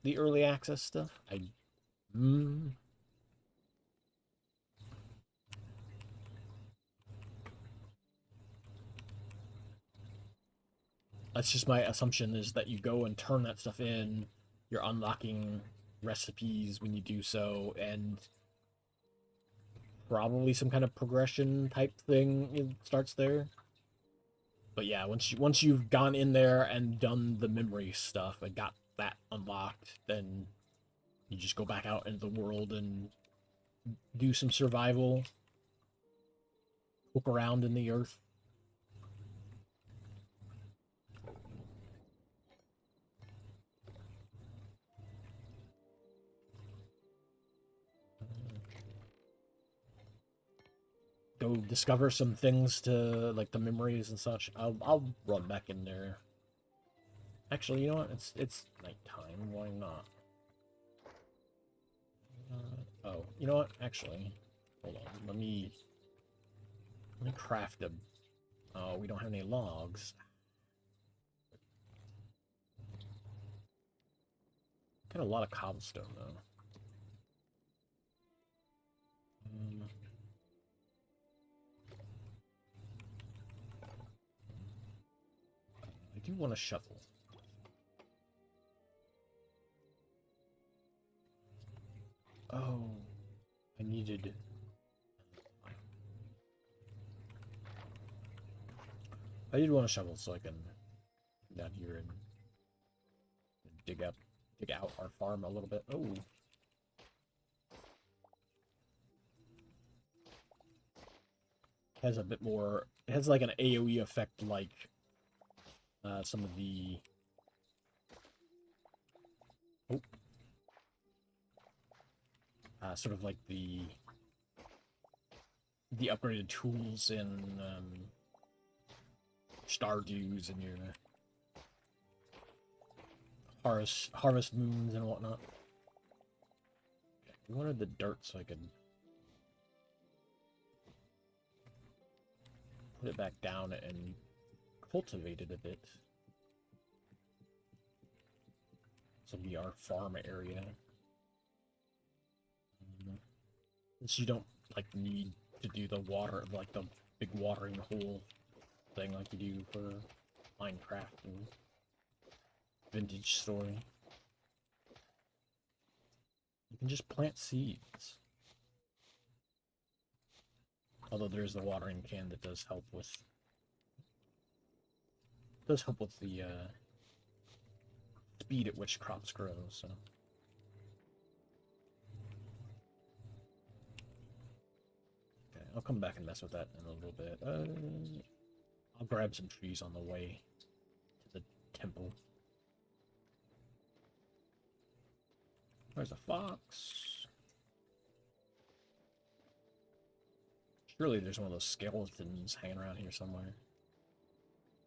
the early access stuff. That's just my assumption, is that you go and turn that stuff in, you're unlocking recipes when you do so, and probably some kind of progression type thing starts there. But yeah, once you've gone in there and done the memory stuff and got that unlocked, then you just go back out into the world and do some survival, poke around in the earth. Go discover some things to, like, the memories and such. I'll run back in there. Actually, you know what? It's nighttime. Why not? Oh, you know what? Actually, hold on. Let me craft a. Oh, we don't have any logs. Got a lot of cobblestone though. I do want a shovel. Oh, I needed. I did want a shovel so I can come down here and dig out our farm a little bit. Oh. Has a bit more. It has like an AoE effect, like some of the. Oh. Sort of like the upgraded tools in Stardew's and your harvest moons and whatnot. Okay, we wanted the dirt so I could put it back down and cultivate it a bit. This will be our farm area. Since you don't like need to do the water, like the big watering hole thing like you do for Minecraft and Vintage Story. You can just plant seeds. Although there's the watering can that does help with the speed at which crops grow, so. Okay, I'll come back and mess with that in a little bit. I'll grab some trees on the way to the temple. There's a fox. Surely there's one of those skeletons hanging around here somewhere.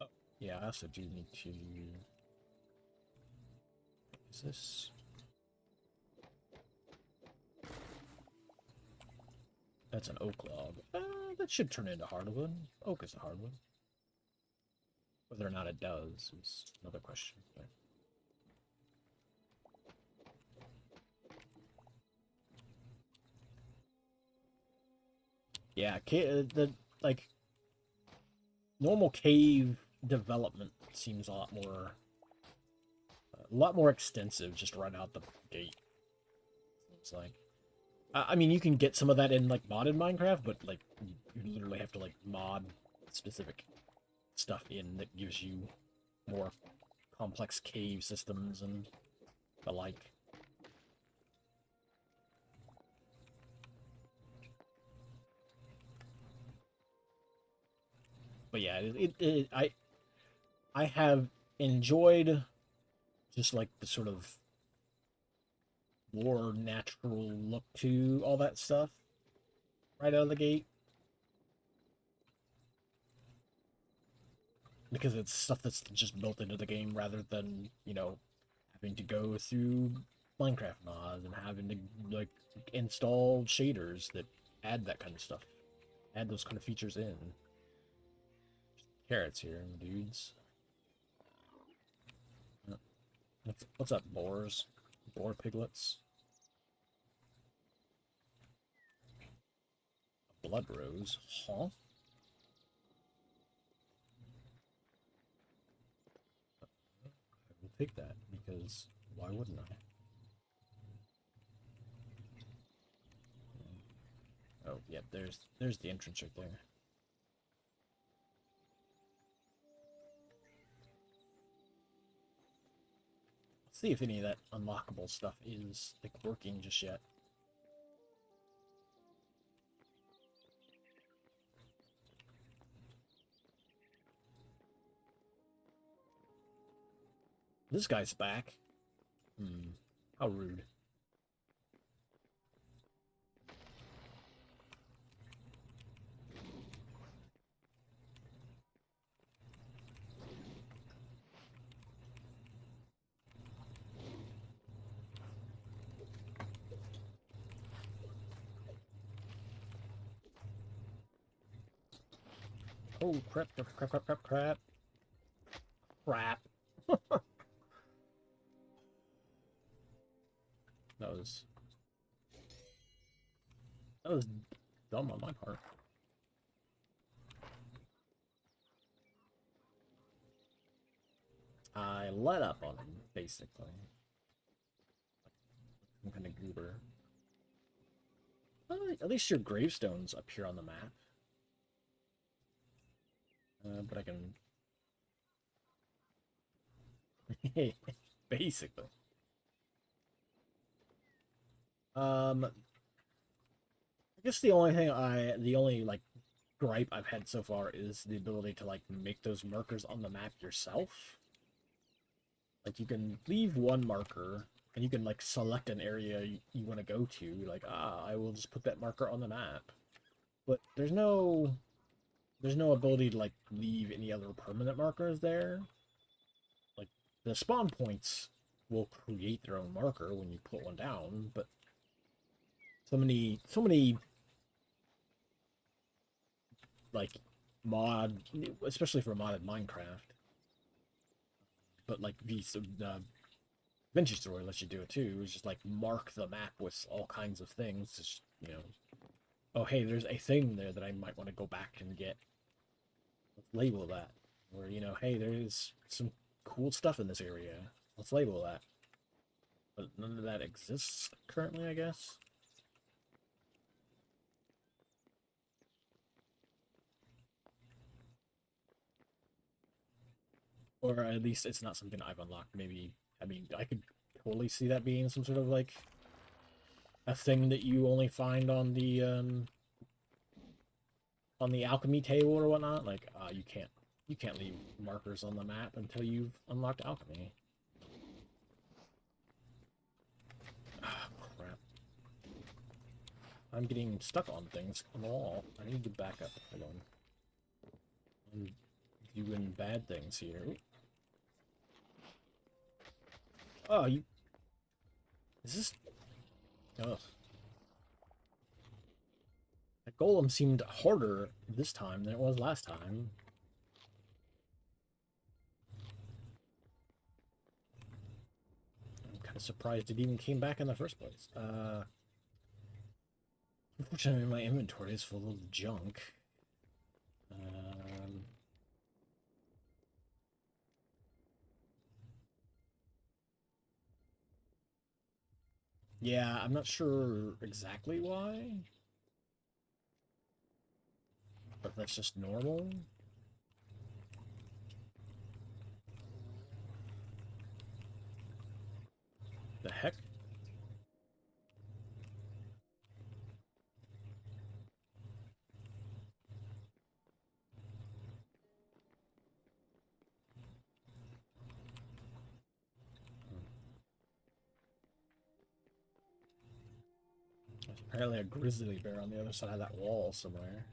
Oh, yeah, I also do need to... What is this? That's an oak log. That should turn into hardwood. Oak is a hardwood. Whether or not it does is another question. But... yeah, the like normal cave development seems a lot more extensive just right out the gate. It's like, I mean, you can get some of that in like modded Minecraft, but like you literally have to like mod specific stuff in that gives you more complex cave systems and the like. But yeah, I have enjoyed just like the sort of more natural look to all that stuff right out of the gate. Because it's stuff that's just built into the game rather than, you know, having to go through Minecraft mods and having to, like, install shaders that add that kind of stuff. Add those kind of features in. Carrots here, dudes. What's up, boars? Boar piglets? Blood rose? Huh? take that, because why wouldn't I? Oh, yeah, there's the entrance right there. Let's see if any of that unlockable stuff is, like, working just yet. This guy's back. How rude. Oh, crap, crap, crap, crap, crap, crap. Crap. That was dumb on my part. I let up on him, basically. Some kind of goober. At least your gravestones appear on the map. But I can... basically. I guess the only like gripe I've had so far is the ability to like make those markers on the map yourself. Like you can leave one marker and you can like select an area you want to go to. Like, I will just put that marker on the map. But there's no ability to like leave any other permanent markers there. Like the spawn points will create their own marker when you put one down, but so many like especially for modded Minecraft. But like Vintage Story lets you do it too. It's just like mark the map with all kinds of things. Just, oh hey, there's a thing there that I might want to go back and get. Let's label that. Or hey, there's some cool stuff in this area. Let's label that. But none of that exists currently, I guess. Or at least it's not something I've unlocked. Maybe, I mean, I could totally see that being some sort of like a thing that you only find on the alchemy table or whatnot. Like, you can't leave markers on the map until you've unlocked alchemy. Ah, crap. I'm getting stuck on things on the wall. I need to back up. Hold on. I'm doing bad things here. Oh, you... Is this... Ugh. That golem seemed harder this time than it was last time. I'm kind of surprised it even came back in the first place. Unfortunately, my inventory is full of junk. Yeah, I'm not sure exactly why. But that's just normal. The heck? There's apparently a grizzly bear on the other side of that wall somewhere.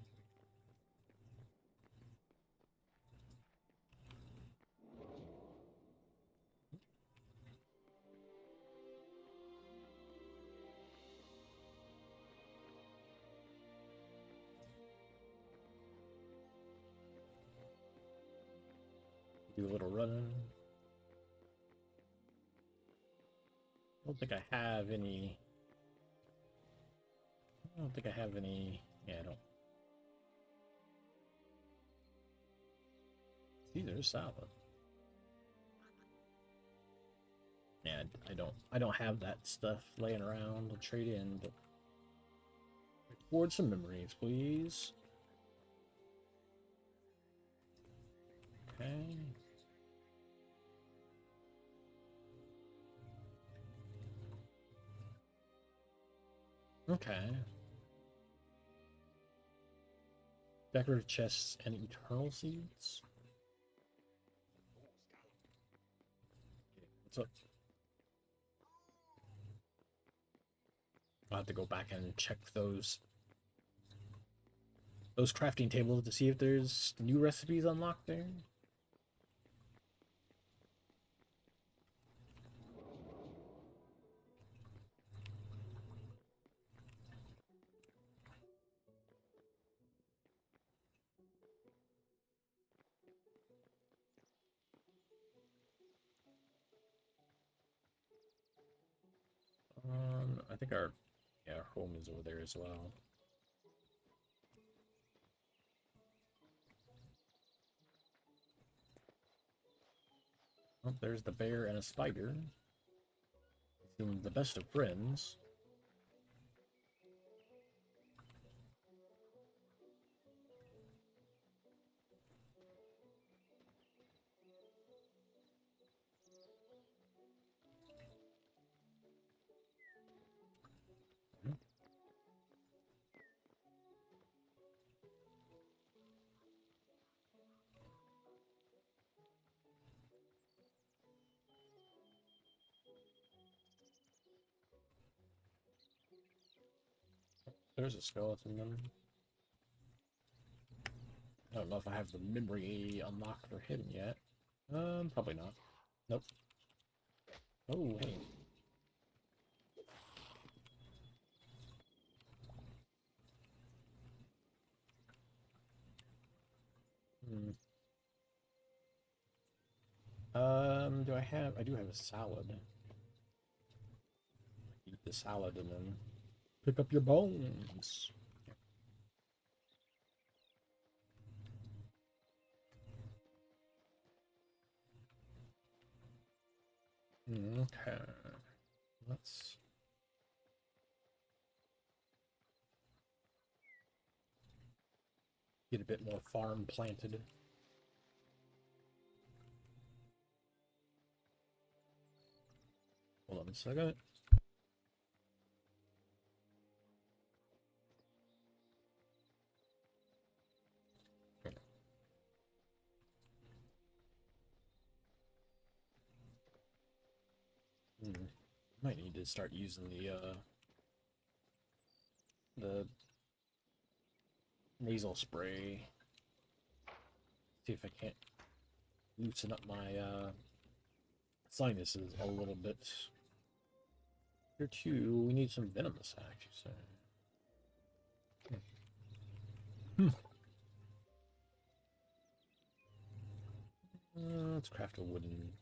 Do a little running. I don't think I have any... Yeah, I don't... See, there's salad. Yeah, I don't have that stuff laying around to trade in, but record some memories, please. Okay. Okay. Decorative chests and eternal seeds. What's up? I'll have to go back and check those crafting tables to see if there's new recipes unlocked there. I think our home is over there as well. Oh, there's the bear and a spider. Seem the best of friends. There's a skeleton then. I don't know if I have the memory unlocked for him yet. Probably not. Nope. Oh, hey. Hmm. Do I have? I do have a salad. Eat the salad and then pick up your bones. Okay. Let's get a bit more farm planted. Hold on a second. Might need to start using the nasal spray. See if I can't loosen up my sinuses a little bit. Here too, we need some venomous sacs, you say. Let's craft a wooden.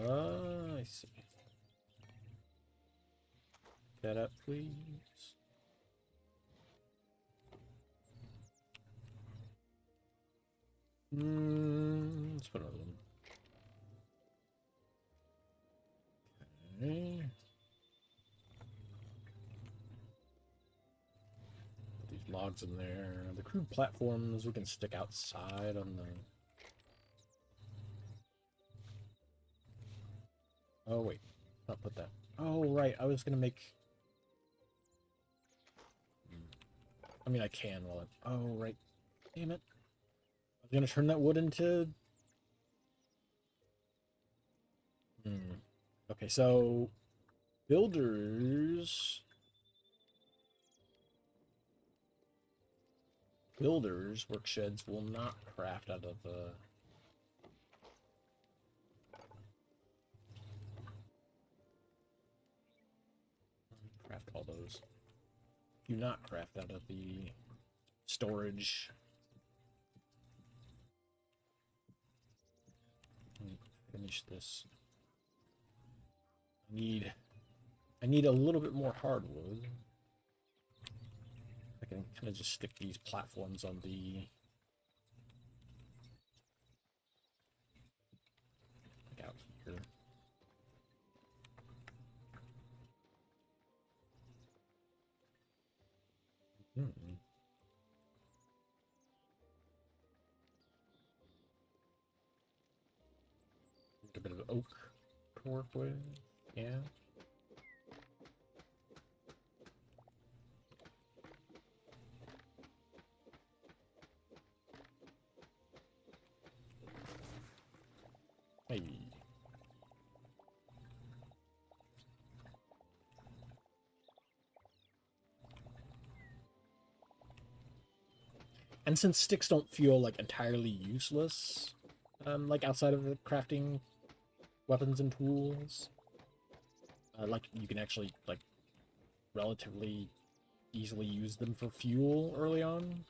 I see. That up, please. Let's put another one. Okay. Put these logs in there. The crude platforms we can stick outside on the. Oh wait, not put that. Oh right, I was gonna make. I mean, I can while it. Oh right, damn it! I was gonna turn that wood into. Okay, so builders work sheds will not craft out of craft all those. Do not craft out of the storage. Finish this. I need a little bit more hardwood. I can kind of just stick these platforms on the a bit of oak to work with. Yeah. Hey. And since sticks don't feel like entirely useless, like outside of the crafting weapons and tools, like you can actually like relatively easily use them for fuel early on.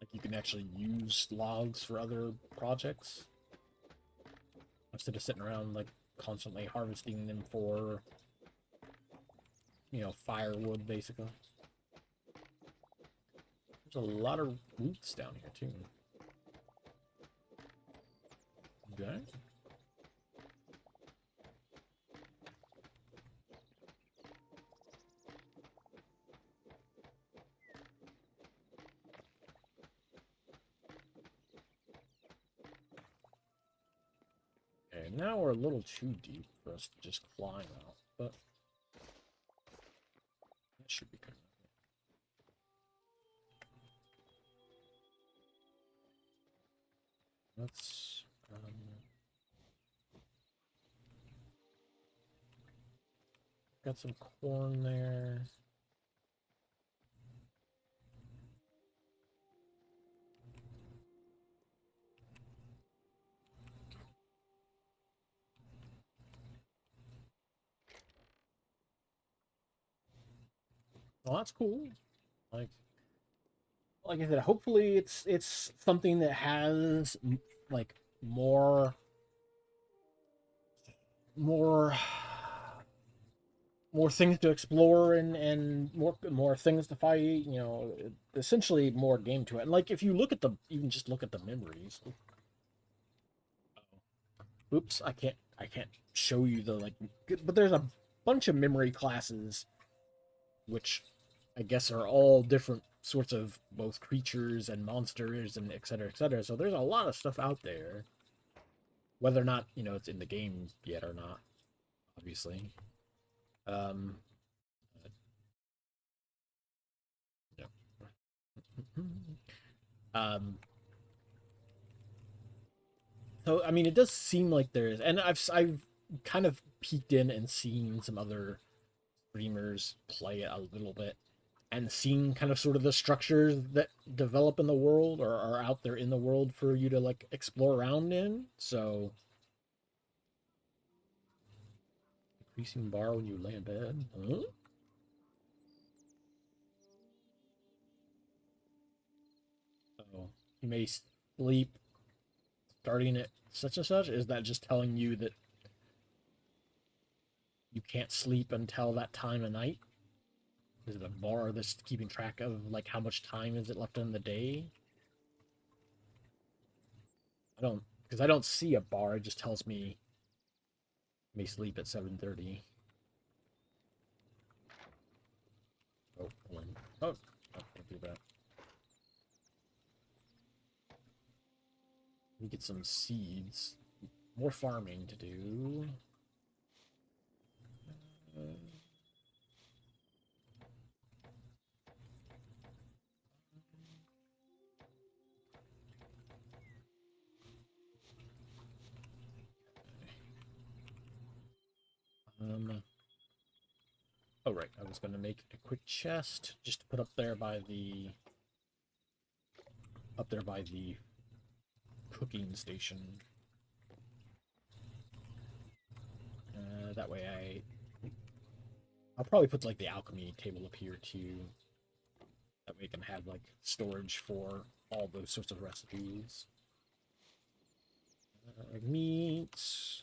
Like you can actually use logs for other projects instead of sitting around like constantly harvesting them for, you know, firewood basically. There's a lot of roots down here too. Okay. Okay, now we're a little too deep for us to just climb out, but that should be good. Let's got some corn there. Well, that's cool. Like I said, hopefully it's something that has like more more things to explore and more things to fight. You know, essentially more game to it. And like if you look at the even just look at the memories. Oops, I can't show you the like, but there's a bunch of memory classes, which I guess are all different sorts of both creatures and monsters and et cetera, et cetera. So there's a lot of stuff out there. Whether or not, you know, it's in the game yet or not, obviously. Um, yeah. um, so I mean, it does seem like there's, and I've kind of peeked in and seen some other streamers play it a little bit, and seen kind of sort of the structures that develop in the world or are out there in the world for you to like explore around in. So increasing bar when you lay in bed. Huh? Oh, you may sleep starting at such and such. Is that just telling you that you can't sleep until that time of night? Is it a bar that's keeping track of like how much time is it left in the day? I don't, because I don't see a bar. It just tells me may sleep at 7:30. Oh, oh, can't do that. We get some seeds. More farming to do. Oh right, I was gonna make a quick chest just to put up there by the cooking station. That way I'll probably put like the alchemy table up here too. That way I can have like storage for all those sorts of recipes. Meats.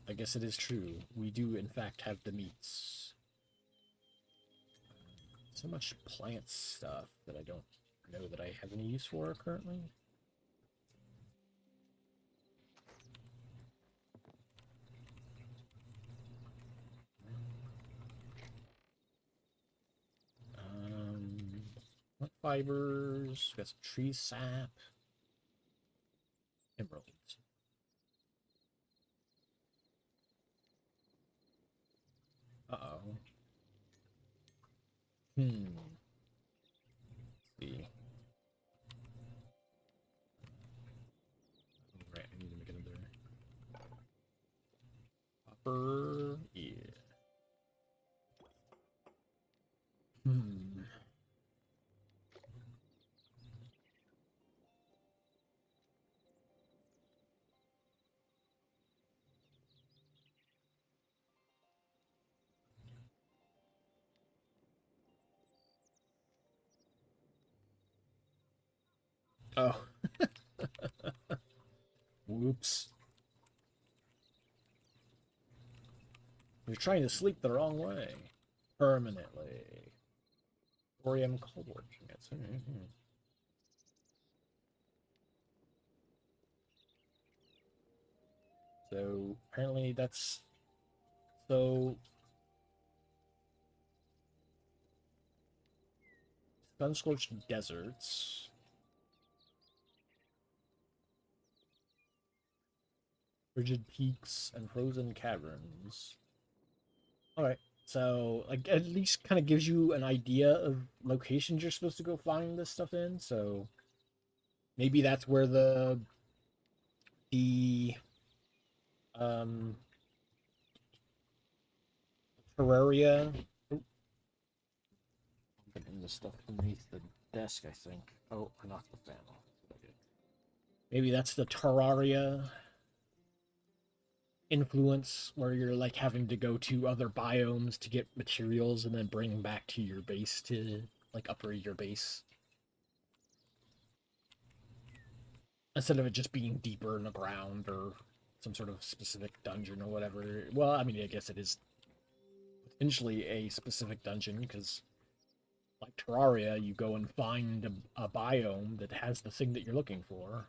I guess it is true. We do in fact have the meats. So much plant stuff that I don't know that I have any use for currently. fibers. Got some tree sap. Emeralds. Uh-oh. Let's see. Right, I need to make another copper. Yeah. Oh. Whoops. You're trying to sleep the wrong way. Permanently. Thorium cobalt. So apparently that's so sun-scorched deserts. Frigid peaks and frozen caverns. Alright. So like at least kind of gives you an idea of locations you're supposed to go find this stuff in, so maybe that's where the um Terraria. Oh, I'm putting this stuff underneath the desk, I think. Oh, I knocked the fan off. Maybe that's the Terraria influence, where you're like having to go to other biomes to get materials and then bring them back to your base to like upgrade your base. Instead of it just being deeper in the ground or some sort of specific dungeon or whatever. Well, I mean, I guess it is potentially a specific dungeon because like Terraria, you go and find a biome that has the thing that you're looking for.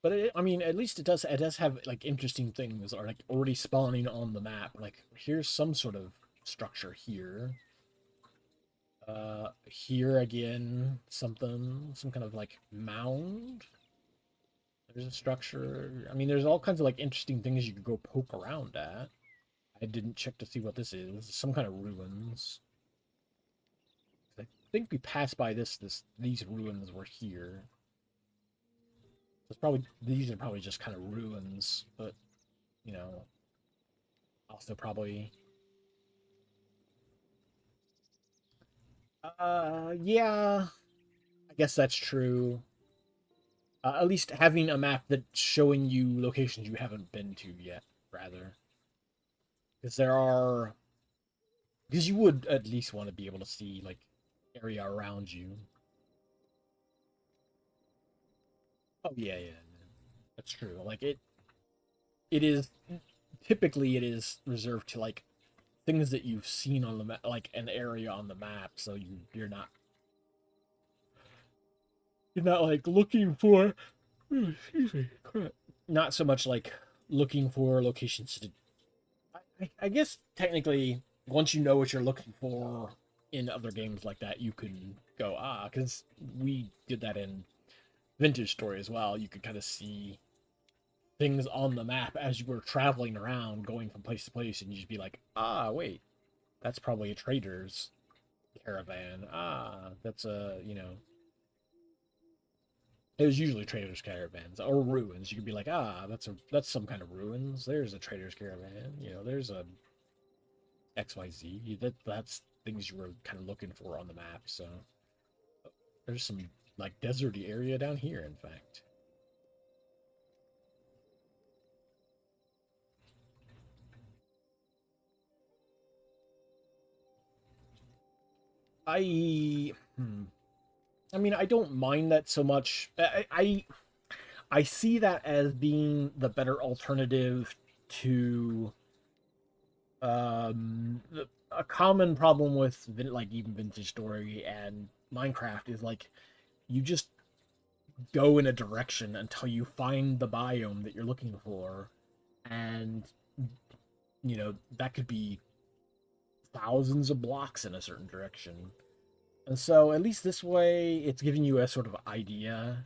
But I mean, at least it does have like interesting things are like already spawning on the map. Like here's some sort of structure here. Here again, some kind of like mound. There's a structure. I mean, there's all kinds of like interesting things you could go poke around at. I didn't check to see what this is. Some kind of ruins. I think we passed by these ruins were here. These are probably just kind of ruins, but you know, also probably. Yeah, I guess that's true. At least having a map that's showing you locations you haven't been to yet, rather, because because you would at least want to be able to see like area around you. Oh yeah, yeah, that's true. Like it is typically it is reserved to like things that you've seen on the map, like an area on the map, so you're not like looking for. Excuse me, crap. Not so much like looking for locations to. I guess technically, once you know what you're looking for in other games like that, you can go because we did that in Vintage Story as well. You could kind of see things on the map as you were traveling around, going from place to place, and you'd be like, wait, that's probably a trader's caravan. That's it was usually traders' caravans or ruins. You could be like, that's some kind of ruins. There's a trader's caravan. There's a XYZ. That's things you were kind of looking for on the map. So there's some like deserty area down here, in fact. I I mean, I don't mind that so much. I see that as being the better alternative to a common problem with like even Vintage Story and Minecraft is like you just go in a direction until you find the biome that you're looking for, and that could be thousands of blocks in a certain direction. And so at least this way, it's giving you a sort of idea.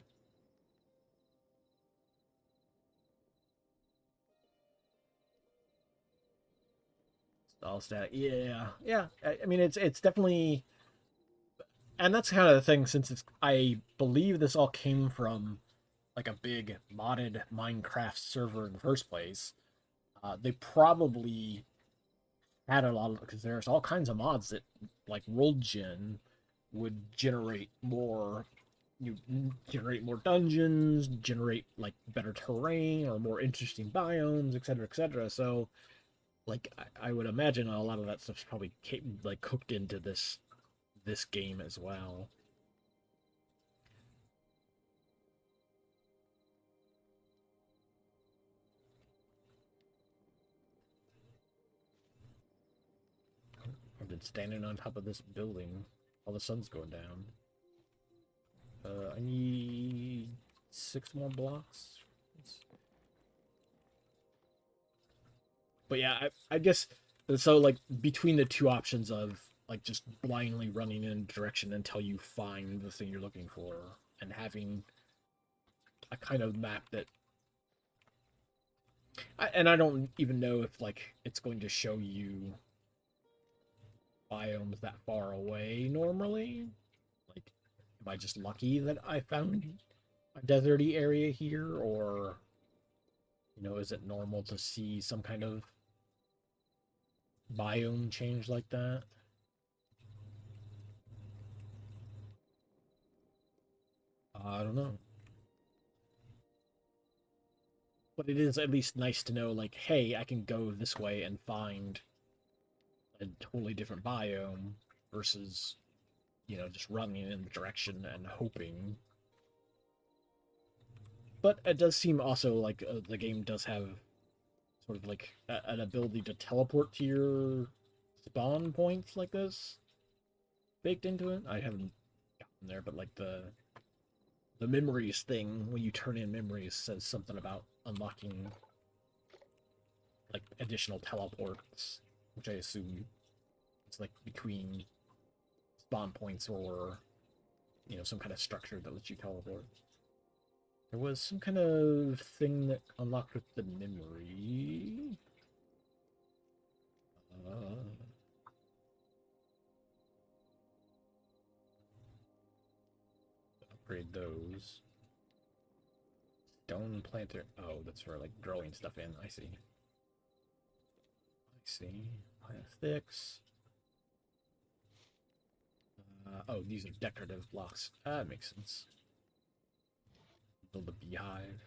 All static. Yeah, yeah. I mean, it's definitely, and that's kind of the thing. Since it's, I believe this all came from like a big modded Minecraft server in the first place. They probably had a lot of, because there's all kinds of mods that like World Gen would generate more. You generate more dungeons, generate like better terrain or more interesting biomes, etc., etc. So like I would imagine a lot of that stuff's probably like cooked into this game as well. I've been standing on top of this building while the sun's going down. I need 6 more blocks. But yeah, I guess so. Like between the two options of like just blindly running in a direction until you find the thing you're looking for, and having a kind of map that and I don't even know if like it's going to show you biomes that far away normally. Like, am I just lucky that I found a deserty area here, or is it normal to see some kind of biome change like that? I don't know. But it is at least nice to know, like, hey, I can go this way and find a totally different biome versus, just running in the direction and hoping. But it does seem also like the game does have sort of like an ability to teleport to your spawn points like this baked into it. I haven't gotten there, but like the memories thing, when you turn in memories, says something about unlocking like additional teleports, which I assume it's like between spawn points or some kind of structure that lets you teleport. There was some kind of thing that unlocked with the memory. Upgrade those. Stone planter. Oh, that's for like growing stuff in. I see. I see. Plant sticks. Oh, these are decorative blocks. That makes sense. Build a beehive.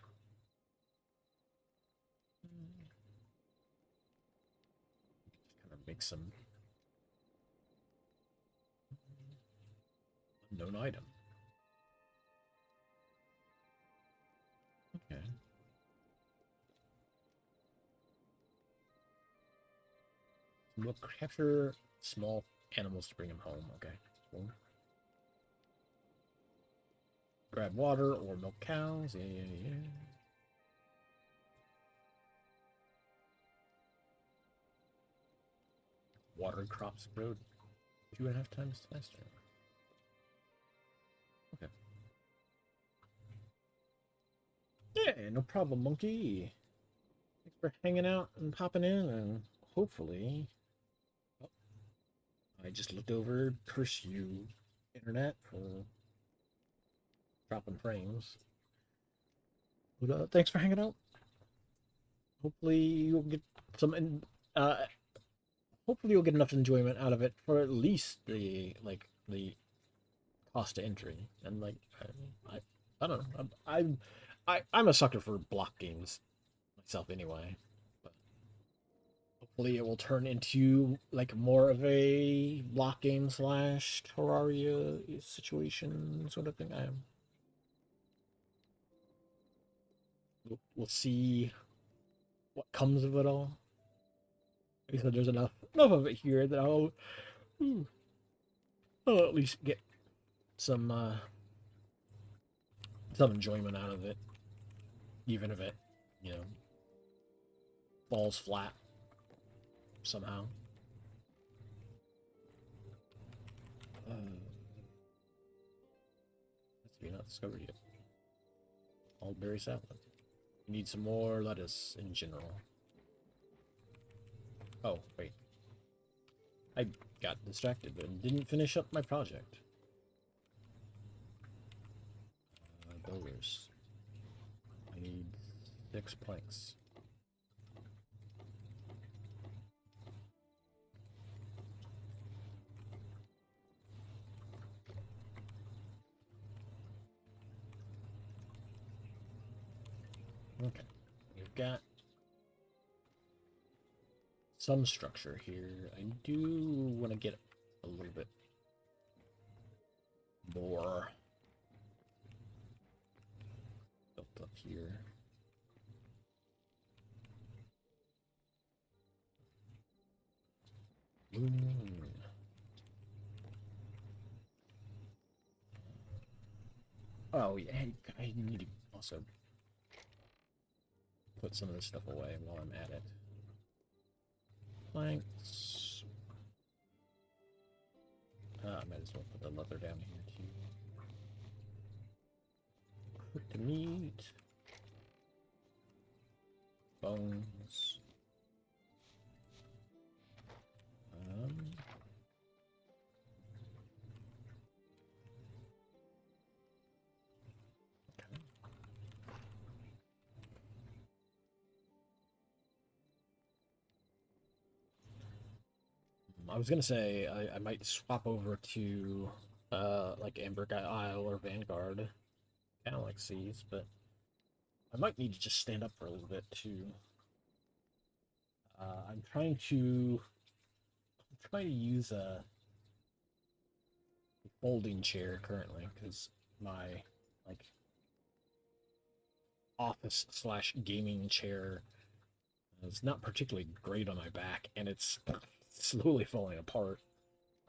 Just kind of make some unknown item. Okay. We'll capture small animals to bring them home. Okay. Cool. Grab water or milk cows. Yeah, yeah, yeah. Water crops grow 2.5 times faster. Okay. Yeah, no problem, monkey. Thanks for hanging out and popping in, and hopefully, oh, I just looked over. Curse you, internet, for dropping frames. But thanks for hanging out. Hopefully you'll get some. Uh, hopefully you'll get enough enjoyment out of it for at least the cost to entry. And like, I don't know. I'm a sucker for block games myself anyway. But hopefully it will turn into like more of a block game slash Terraria situation sort of thing. We'll see what comes of it all. Like I said, there's enough of it here that I'll at least get some some enjoyment out of it, even if it you know falls flat somehow. That's to be not discovered yet. Mulberry salad. We need some more lettuce in general. Oh, wait. I got distracted and didn't finish up my project. Builders. I need 6 planks. Okay, we've got some structure here. I do want to get a little bit more built up here. Oh yeah, I need to also put some of this stuff away while I'm at it. Planks. I might as well put the leather down here too. Cook the meat. Bones. Okay. I was gonna say I might swap over to like Amber Isle or Vanguard Galaxies, but I might need to just stand up for a little bit too. I'm trying to use a folding chair currently because my like office slash gaming chair is not particularly great on my back, and it's slowly falling apart.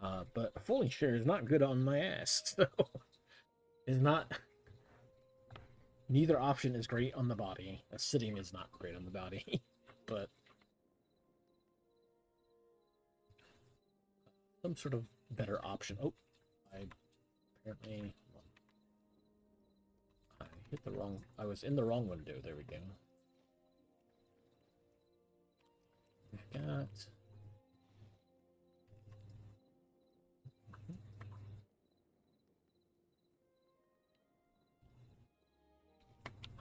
But a folding chair is not good on my ass, so it's not. Neither option is great on the body. Sitting is not great on the body, but some sort of better option. Oh, I apparently I hit the wrong. I was in the wrong window. There we go. We've got.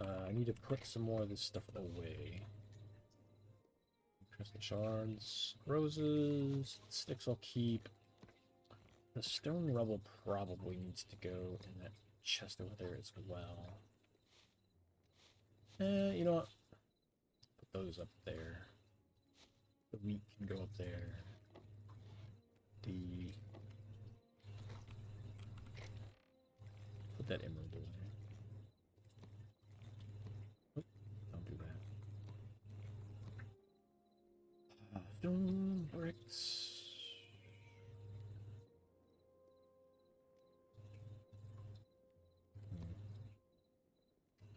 I need to put some more of this stuff away. Crystal shards, roses, sticks I'll keep. The stone rubble probably needs to go in that chest over there as well. You know what? Put those up there. The wheat can go up there. Put that emerald away. Oh, don't do that. Stone bricks.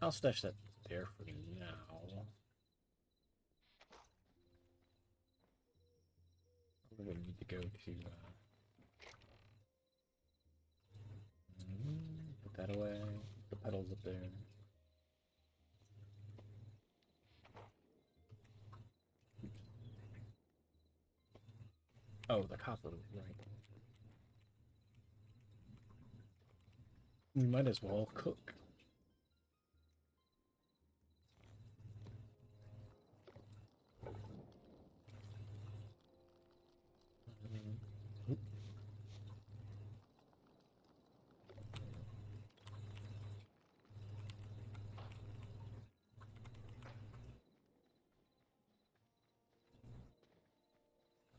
I'll stash that there for now. We need to go to put that away. The petals up there. Oops. Oh, the copper, right. We might as well cook.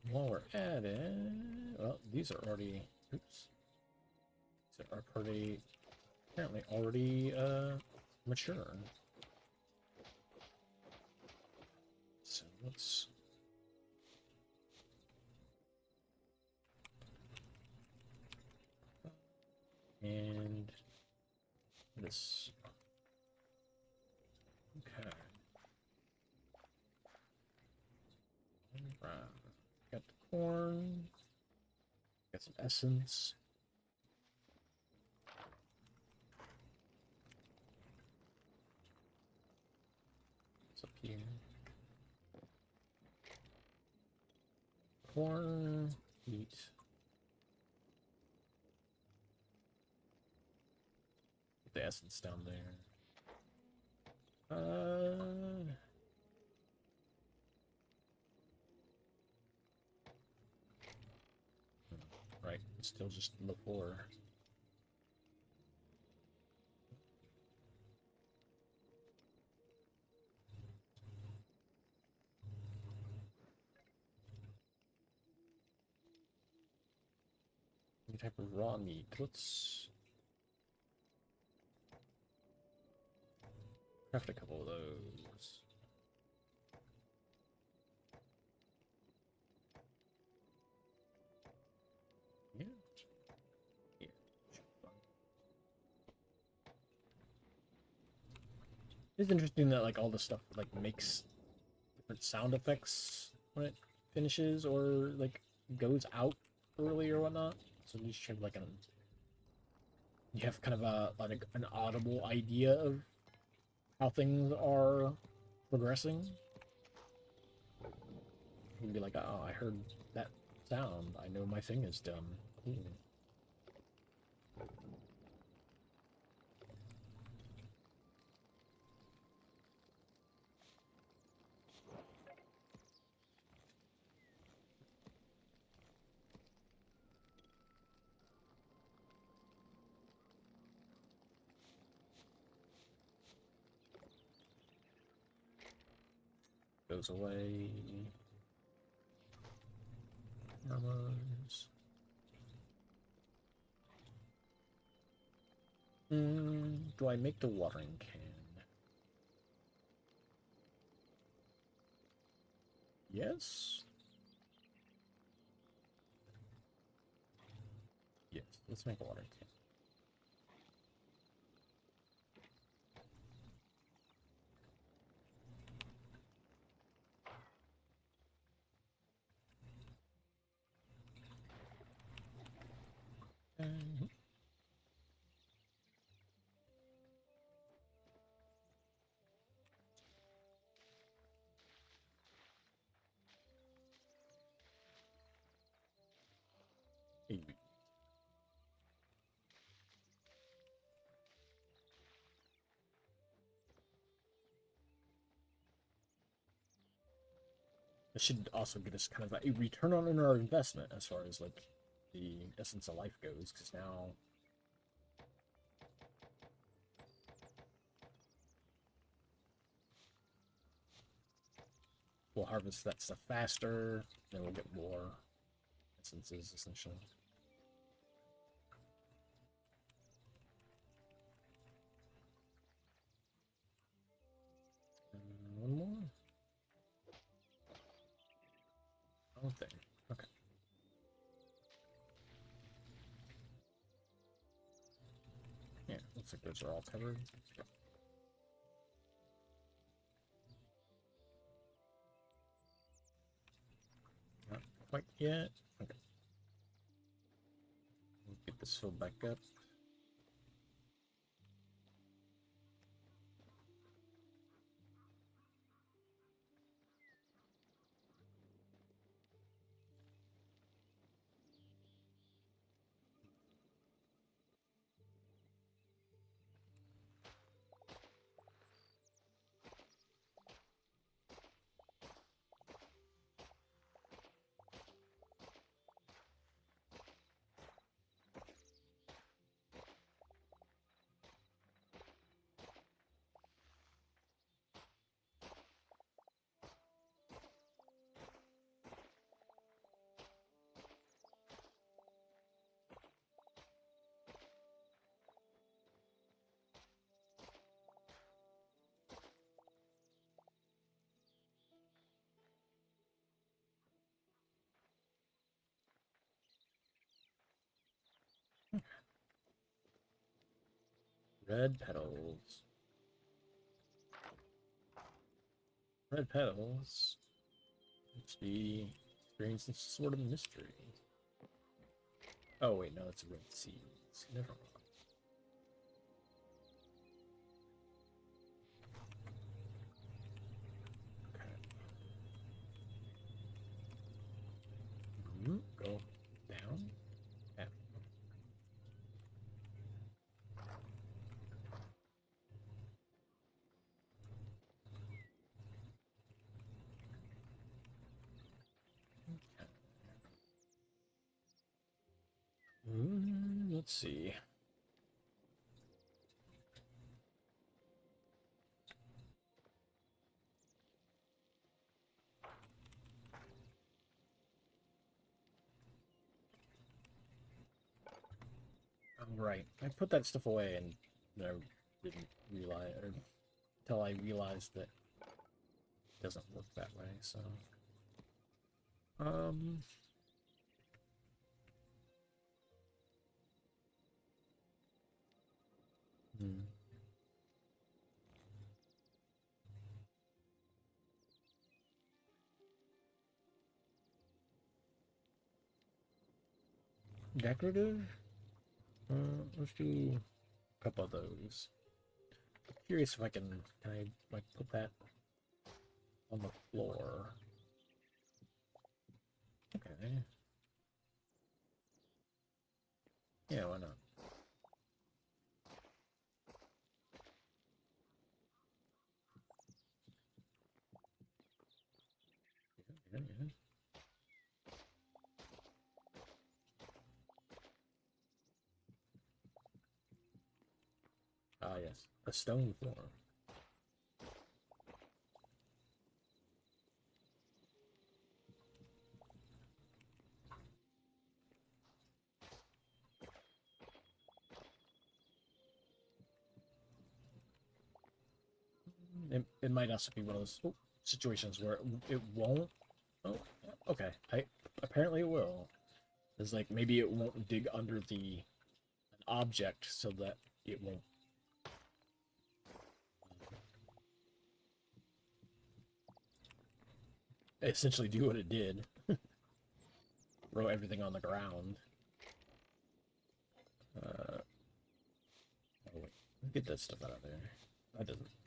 While we're at it, well, these are already, oops, these are apparently already mature. So let's and this. Okay. Right. Got the corn. Got some essence. What's up here? Corn, wheat. Get the essence down there. Right, it's still just before. Any type of raw meat. Let's craft a couple of those. Yeah. Yeah. It's interesting that like all the stuff like makes different sound effects when it finishes or like goes out early or whatnot. So you should have like you have kind of a like an audible idea of how things are progressing. You can be like, oh, I heard that sound. I know my thing is done. Cool. Goes away. Numbers. Do I make the watering can? Yes? Yes, let's make a watering can. Hey. This should also get us kind of a return on our investment as far as like the essence of life goes, because now we'll harvest that stuff faster, then we'll get more essences essentially. One more? Oh, thing. Okay. Yeah, looks like those are all covered. Not quite yet. Okay. We'll get this filled back up. Red petals. Red petals. Must be experiencing some sort of mystery. Oh wait, no, it's red seeds. Never mind. let's see. Right. I put that stuff away and I didn't realize, or until I realized that it doesn't work that way, so. Hmm. Decorative? Let's do a couple of those. I'm curious if can I, like, put that on the floor? Okay. Yeah, why not? Yeah. Ah, yes. A stone floor. It might also be one of those situations where it won't. Oh, okay. Apparently it will. It's like maybe it won't dig under an object so that it won't essentially do what it did. Throw everything on the ground. Oh wait, get that stuff out of there.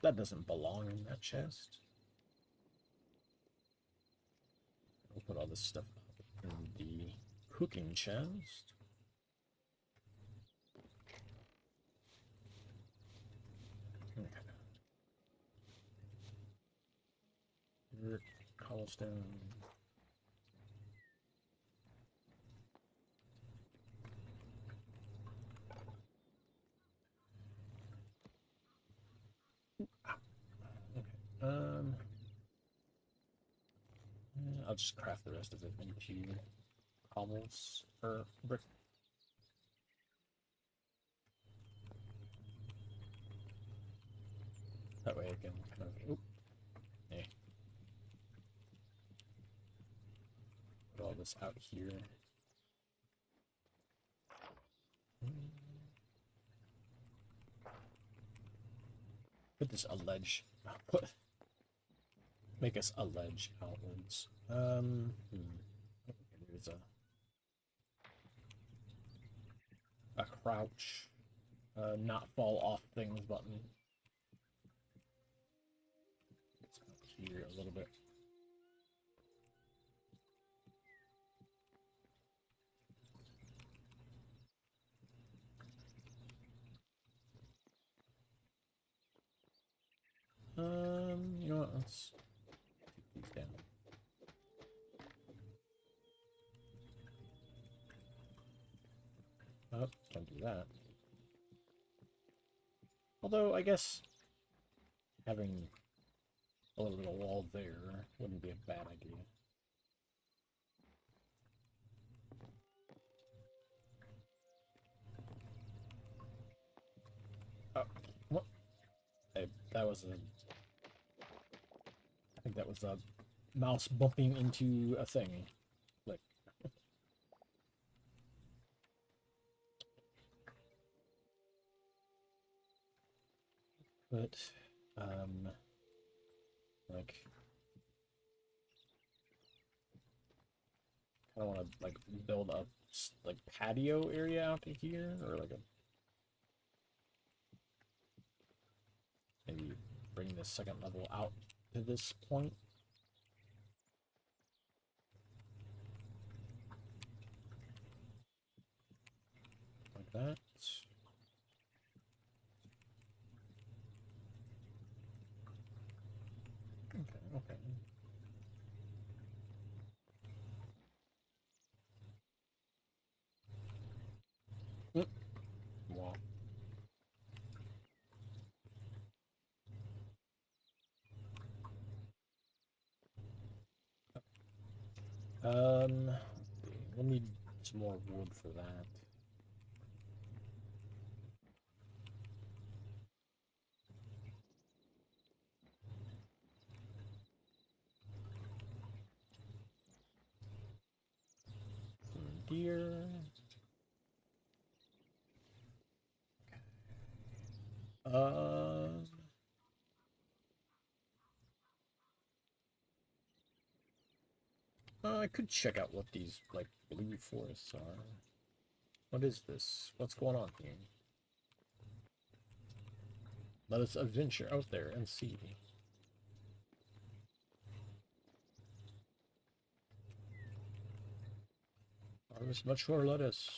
That doesn't belong in that chest. We'll put all this stuff in the cooking chest. Okay. Dirt, cobblestone. Okay. I'll just craft the rest of it into cobbles or brick. That way I can kind of. Yeah. Put all this out here. Put this a ledge. Put. Make us a ledge outwards. There's a crouch, not fall off things button. It's out here a little bit. You know what? Let's take these down. Oh, can't do that. Although, I guess having a little bit of wall there wouldn't be a bad idea. Oh, what? Hey, that was a... I think that was a mouse bumping into a thing. Like... But, like... I want to, like, build a, like, patio area out to here, or, like, a... Maybe bring this second level out to this point. Like that. Okay. We'll need some more wood for that. Some deer. I could check out what these, like, blue forests are. What is this? What's going on here? Let us adventure out there and see. Harvest much more lettuce.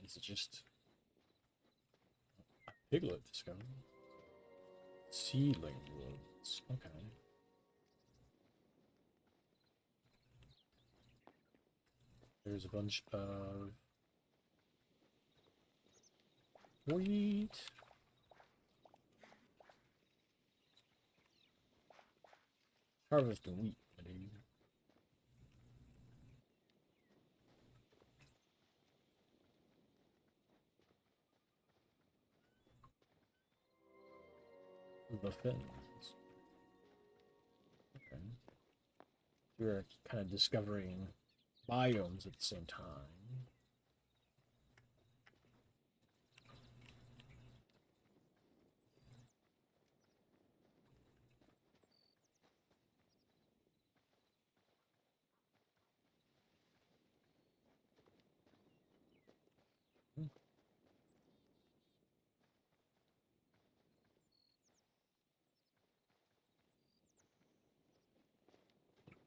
Is it just a piglet discovered? Seedling woods. Okay. There's a bunch of wheat. Harvesting wheat, my dude. Muffins. Okay. You're kind of discovering biomes at the same time.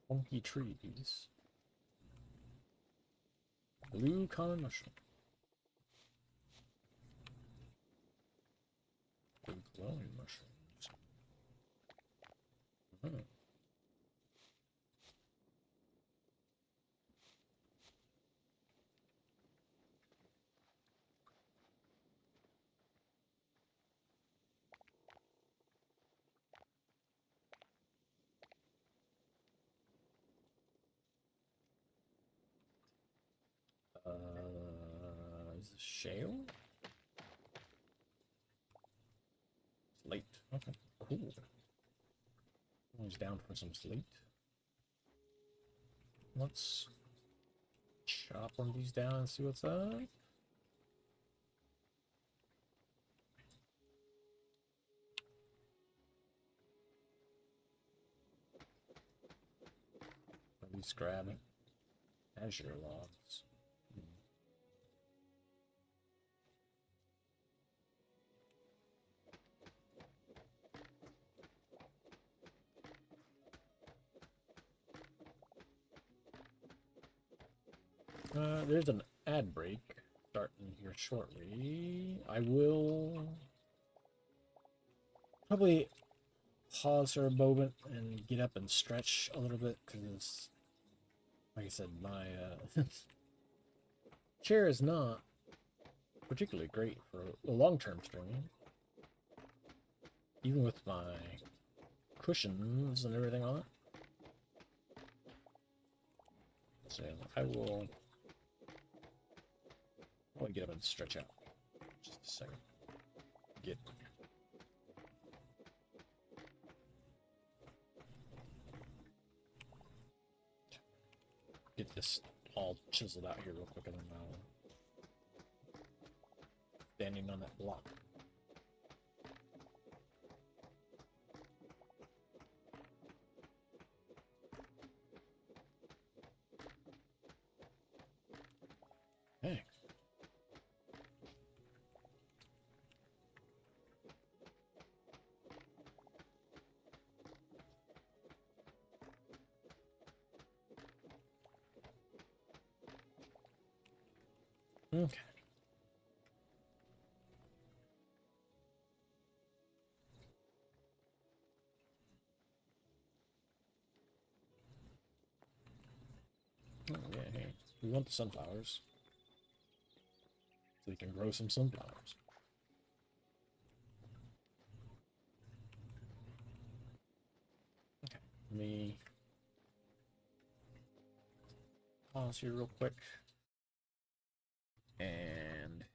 Funky trees. Blue common mushroom. Blue glowing mushrooms. Hmm. Is this shale? Slate. Okay, cool. Always down for some slate. Let's chop one of these down and see what's up. At least grab it. Azure logs. There's an ad break starting here shortly. I will probably pause for a moment and get up and stretch a little bit because, like I said, my chair is not particularly great for a long-term stream. Even with my cushions and everything on it. So I will probably get up and stretch out. Just a second. Get this all chiseled out here real quick and then I'll standing on that block. Hey. Okay. Oh, yeah, hey. We want the sunflowers. So we can grow some sunflowers. Okay. Let me pause here real quick. And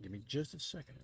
give me just a second.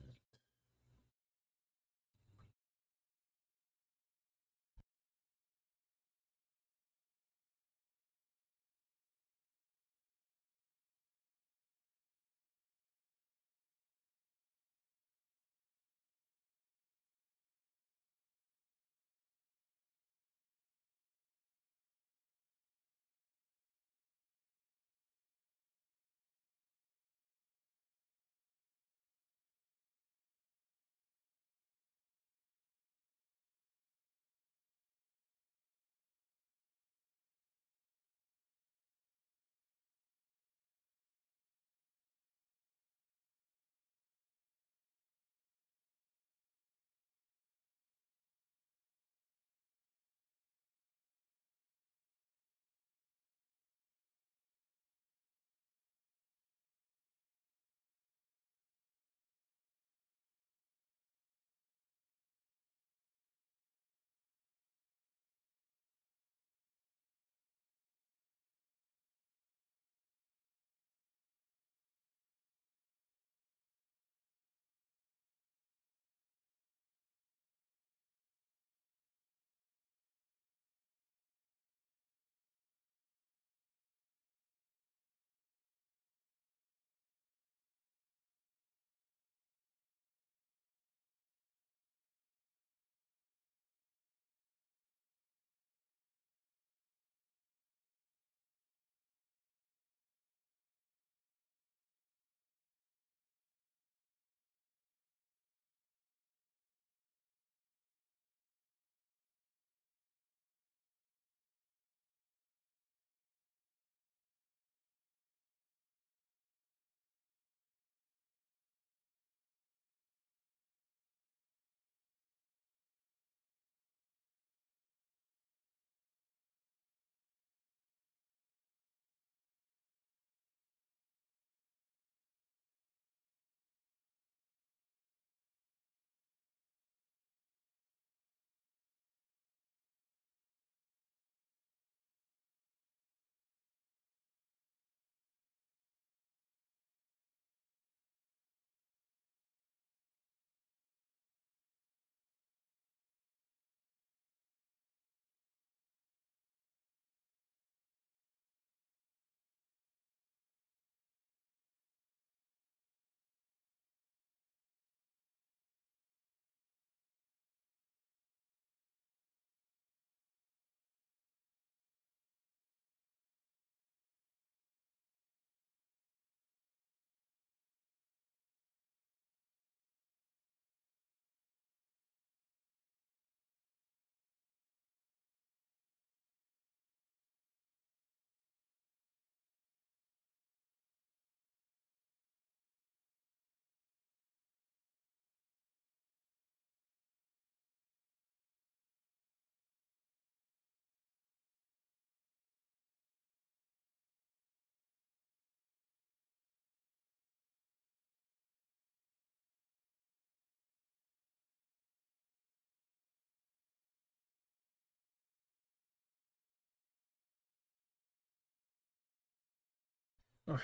Okay.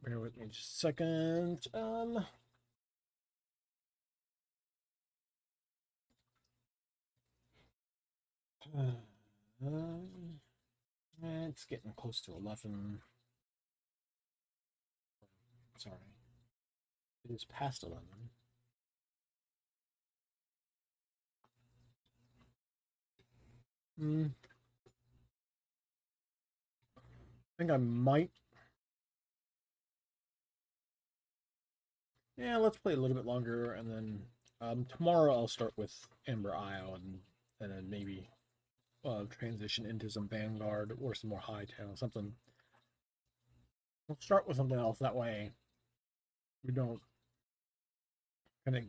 Bear with me just a second. It's getting close to 11. Sorry. It is past 11. I think I might. Yeah, let's play a little bit longer, and then tomorrow I'll start with Ember Isle, and then maybe transition into some Vanguard or some more Hytale, something. We'll start with something else. That way, we don't kind of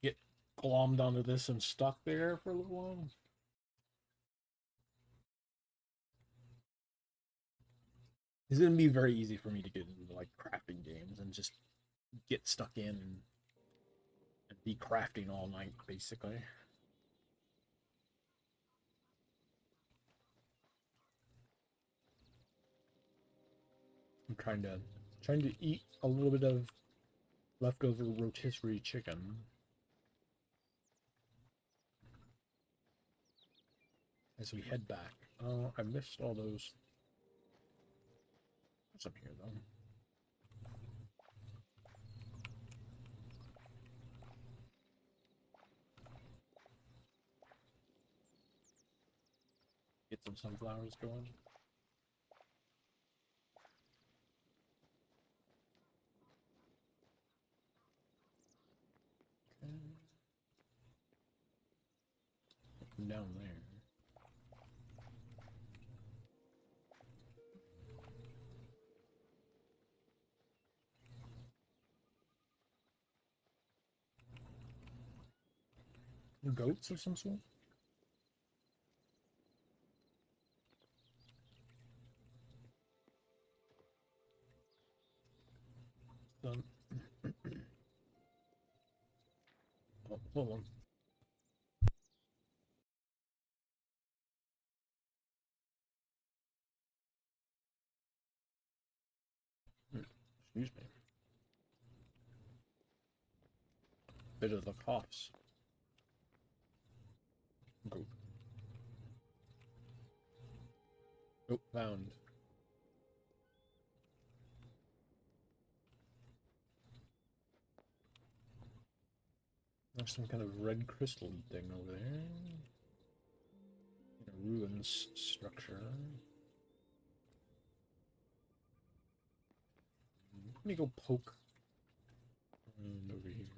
get glommed onto this and stuck there for a little while. It's gonna be very easy for me to get into like crafting games and just get stuck in and be crafting all night, basically. I'm trying to eat a little bit of leftover rotisserie chicken. As we head back. Oh, I missed all those. What's up here, though? Get some sunflowers going. Okay. From down there. Goats of some sort? Oh, hold on. Excuse me. Bit of the coughs. Goat. Oh, found. There's some kind of red crystal thing over there. A ruins structure. Let me go poke around over here.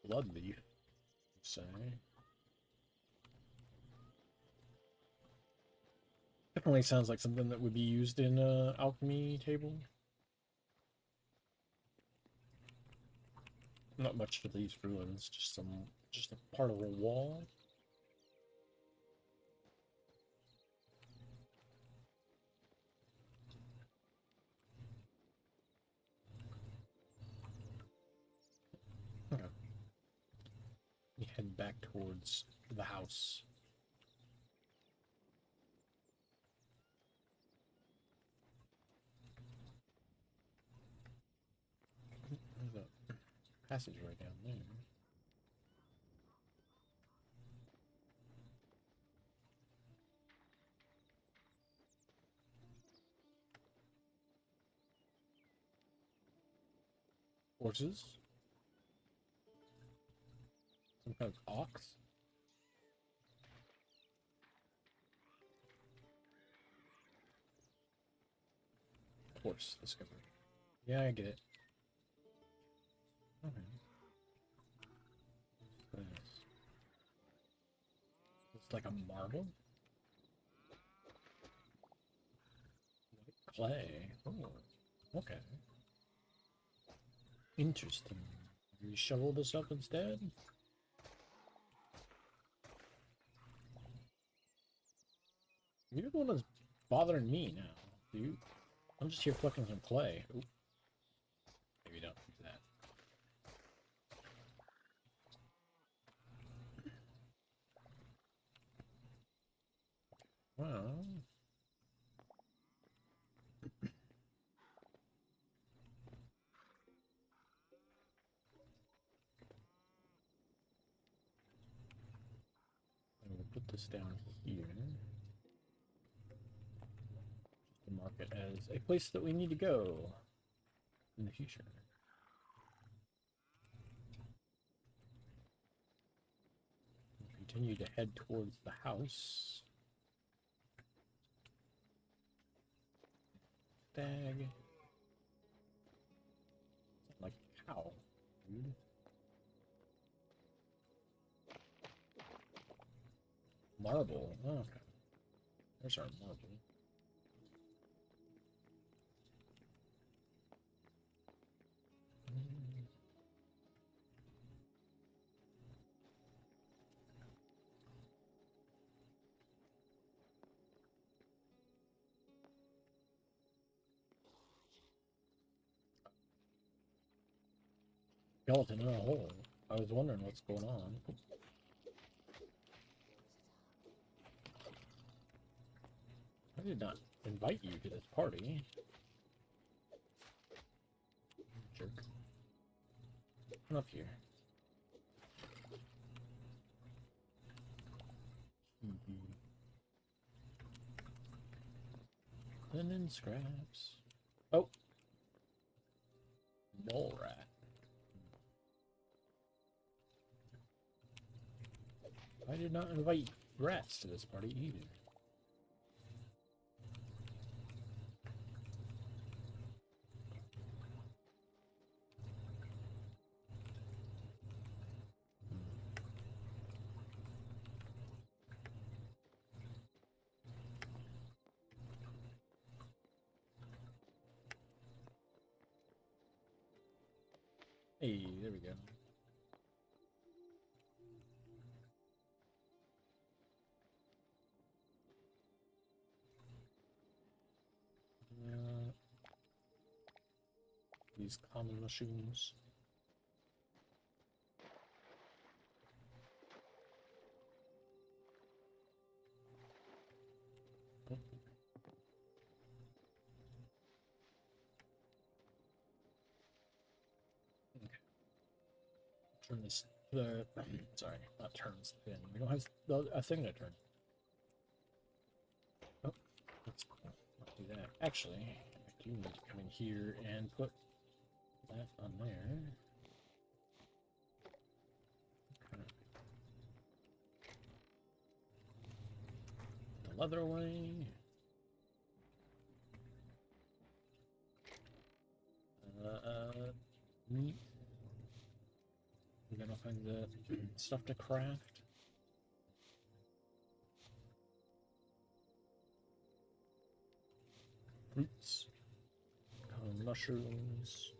Blood leaf, say. Definitely sounds like something that would be used in an alchemy table. Not much for these ruins, just a part of a wall. Okay. We head back towards the house. There's a passage right down there. Horses? Some kind of ox? Horse discovered. Yeah, I get it. Okay. Nice. It's like a marble? Clay. Oh, okay. Interesting. You shovel this up instead? You're the one that's bothering me now, dude. I'm just here collecting some clay. Oop. Maybe don't do that. Well... I'm gonna put this down here. Just to mark it as a place that we need to go in the future. We'll continue to head towards the house. Stag. Like a cow, dude. Marble. Oh, okay. There's our marble. Skeleton in a hole. I was wondering what's going on. I did not invite you to this party. Jerk. Come up here. Linen scraps. Oh! Mole rat. I did not invite rats to this party either. Hey, there we go. These common mushrooms. Oh. Okay. Turn this. Sorry, not turn this spin. We don't have a thing to turn. Oh, let's not do that. Actually, I do need to come in here and put that on there. Okay. Put the leather away. Meat. We're gonna find the stuff to craft. Fruits. Mushrooms.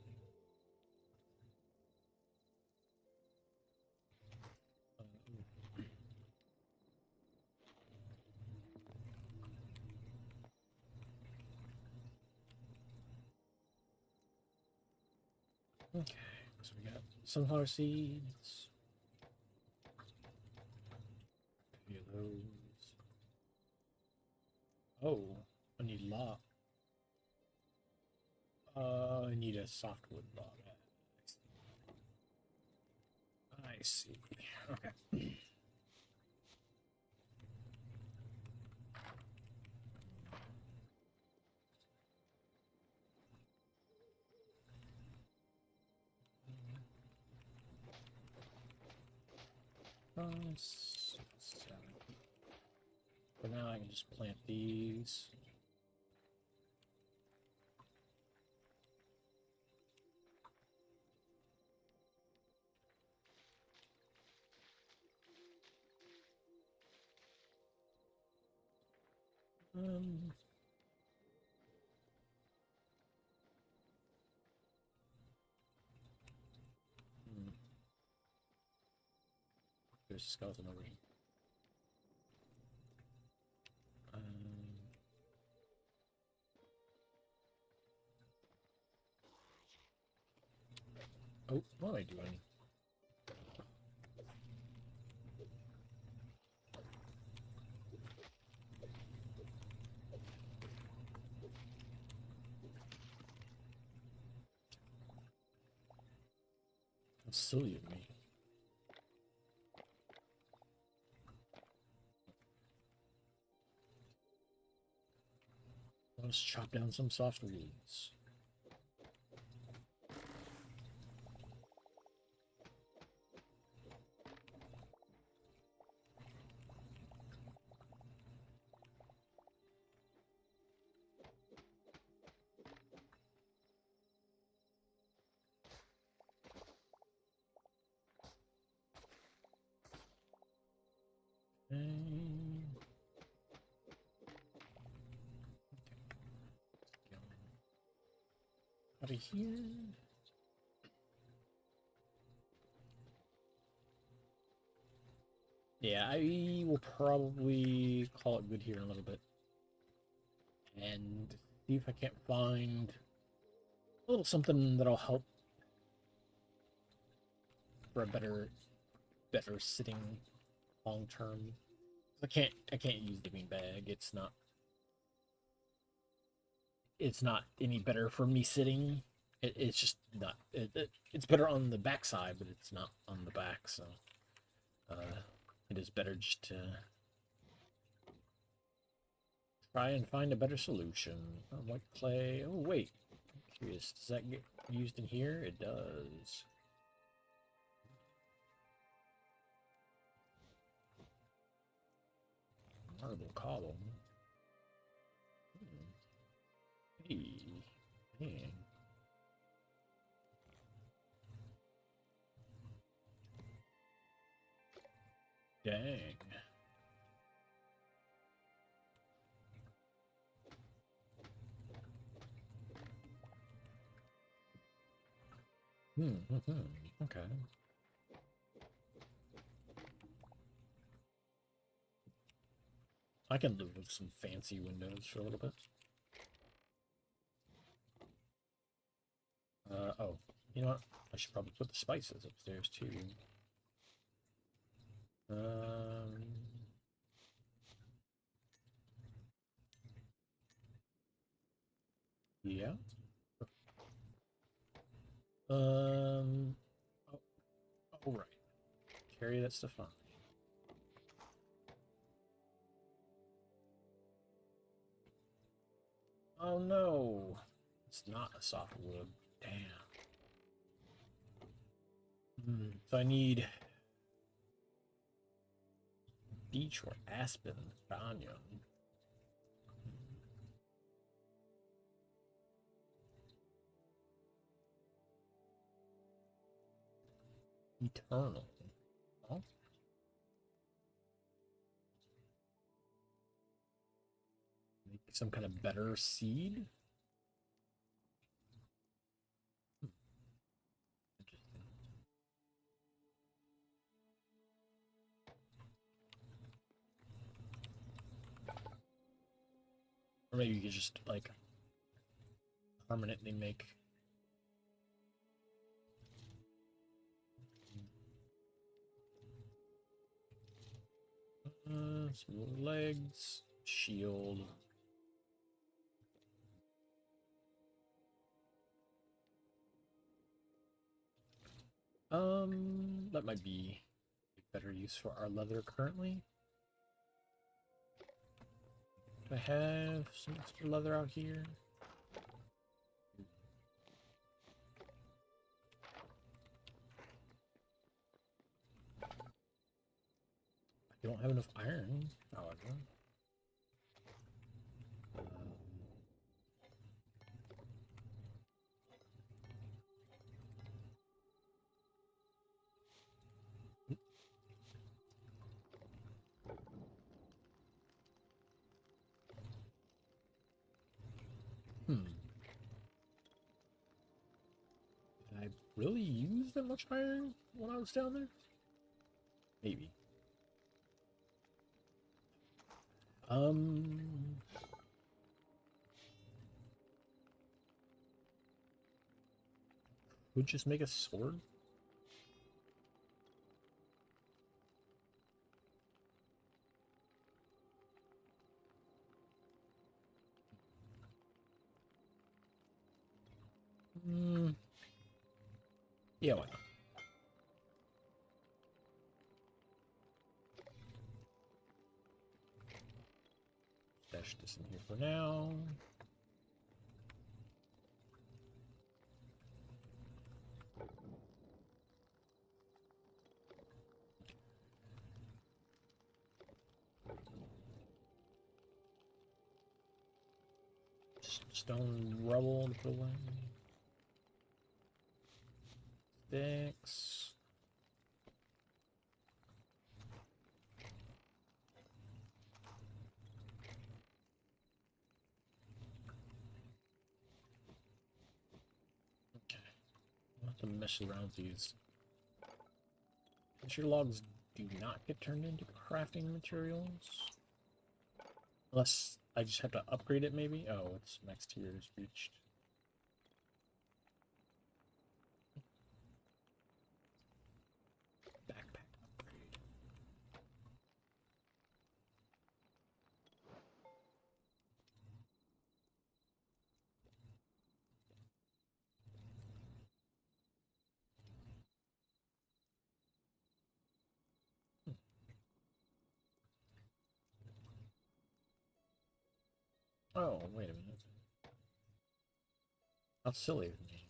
Okay, so we got sunflower seeds. A few of those. Oh, I need log. I need a softwood log. I see. Okay. For now, I can just plant these. There's a skeleton over here. Oh, what am I doing? How silly of me. Let's chop down some softwoods. Okay. out of here. Yeah, I will probably call it good here in a little bit. And see if I can't find a little something that'll help for a better sitting long term. I can't use the beanbag. It's not any better for me sitting. It's just not. It's better on the back side, but it's not on the back. So it is better just to try and find a better solution. White clay. Oh wait, I'm curious. Does that get used in here? It does. Marble column. Hey, man. Dang. Okay. I can live with some fancy windows for a little bit. Oh, you know what? I should probably put the spices upstairs too. Yeah. Oh, all right. Carry that stuff on. Oh no, it's not a softwood. Damn. So I need beech or aspen banyan. Eternal. Oh. Make some kind of better seed. Interesting. Or maybe you could just like permanently make some legs, shield. That might be a better use for our leather currently. Do I have some extra leather out here? I don't have enough iron, however. Did I really use that much iron when I was down there? Maybe. Would just make a sword? Yeah, why not? Stash this in here for now. Stone rubble to put away. Sticks. to mess around with these. Your logs do not get turned into crafting materials. Unless I just have to upgrade it, maybe? Oh, its max tier is reached. Backpack upgrade. Oh, wait a minute. How silly of me.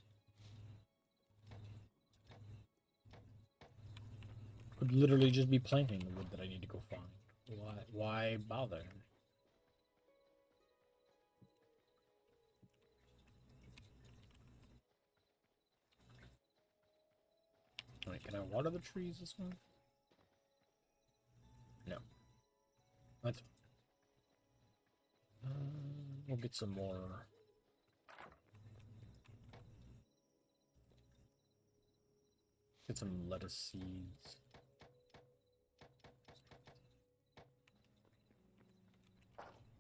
Could literally just be planting the wood that I need to go find. Why bother? Wait, can I water the trees this one? No. That's... we'll get some more... Get some lettuce seeds.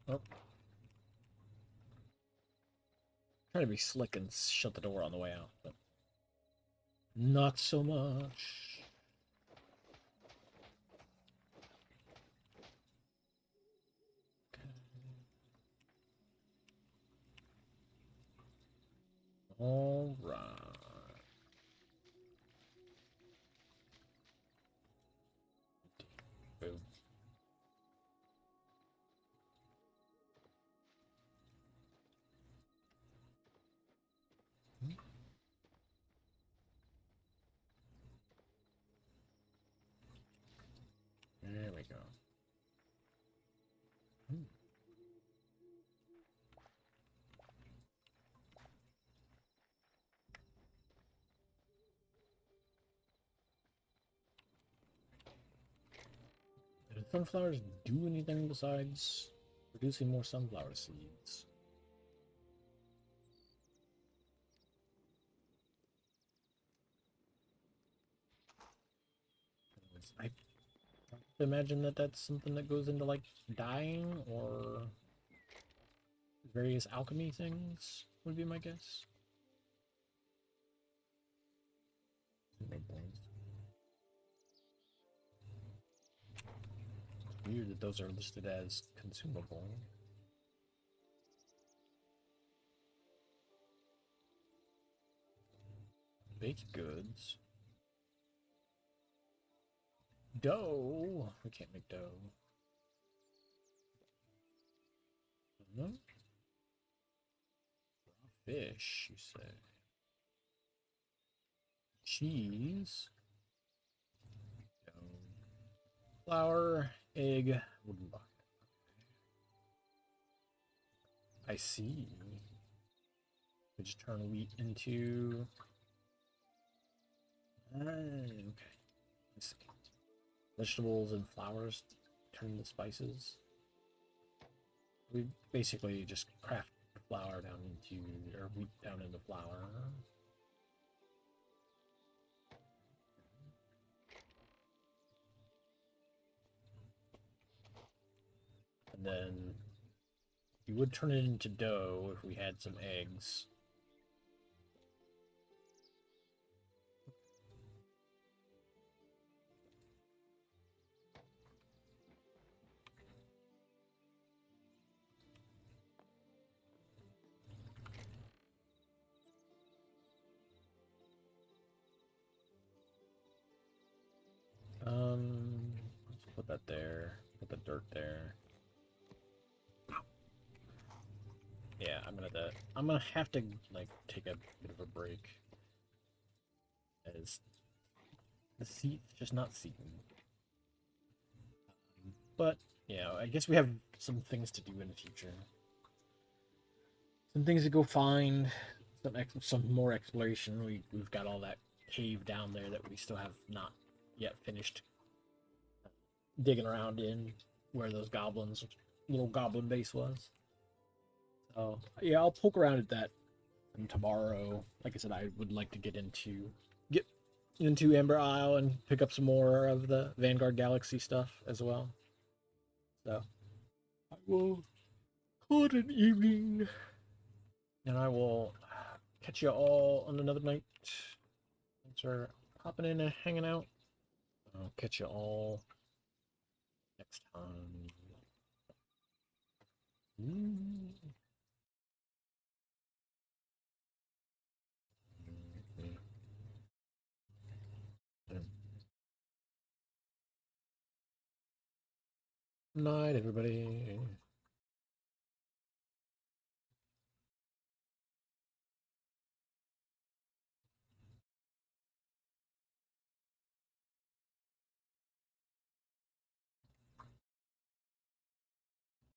Oh. Trying to be slick and shut the door on the way out, but not so much. Okay. All right. Boom. There we go. Did sunflowers do anything besides producing more sunflower seeds? I imagine that that's something that goes into like dyeing or various alchemy things would be my guess. Weird that those are listed as consumable. Baked goods. Dough. We can't make dough. No. Fish, you say? Cheese. Dough. Flour. Egg. Wooden block. I see. We just turn wheat into... okay. I see. Vegetables and flowers turn into spices. We basically just craft flour down into, or wheat down into flour. And then you would turn it into dough if we had some eggs. Let's put that there. Put the dirt there. Yeah, I'm gonna have to like take a bit of a break. As the seat's just not seating. But yeah, I guess we have some things to do in the future. Some things to go find. Some more exploration. We've got all that cave down there that we still have not yet finished digging around in, where those little goblin base was. So yeah, I'll poke around at that and tomorrow, like I said, I would like to get into Amber Isle and pick up some more of the Vanguard Galaxy stuff as well. So I will call it an evening, and I will catch you all on another night. Thanks for popping in and hanging out. I'll catch you all next time. Night, everybody.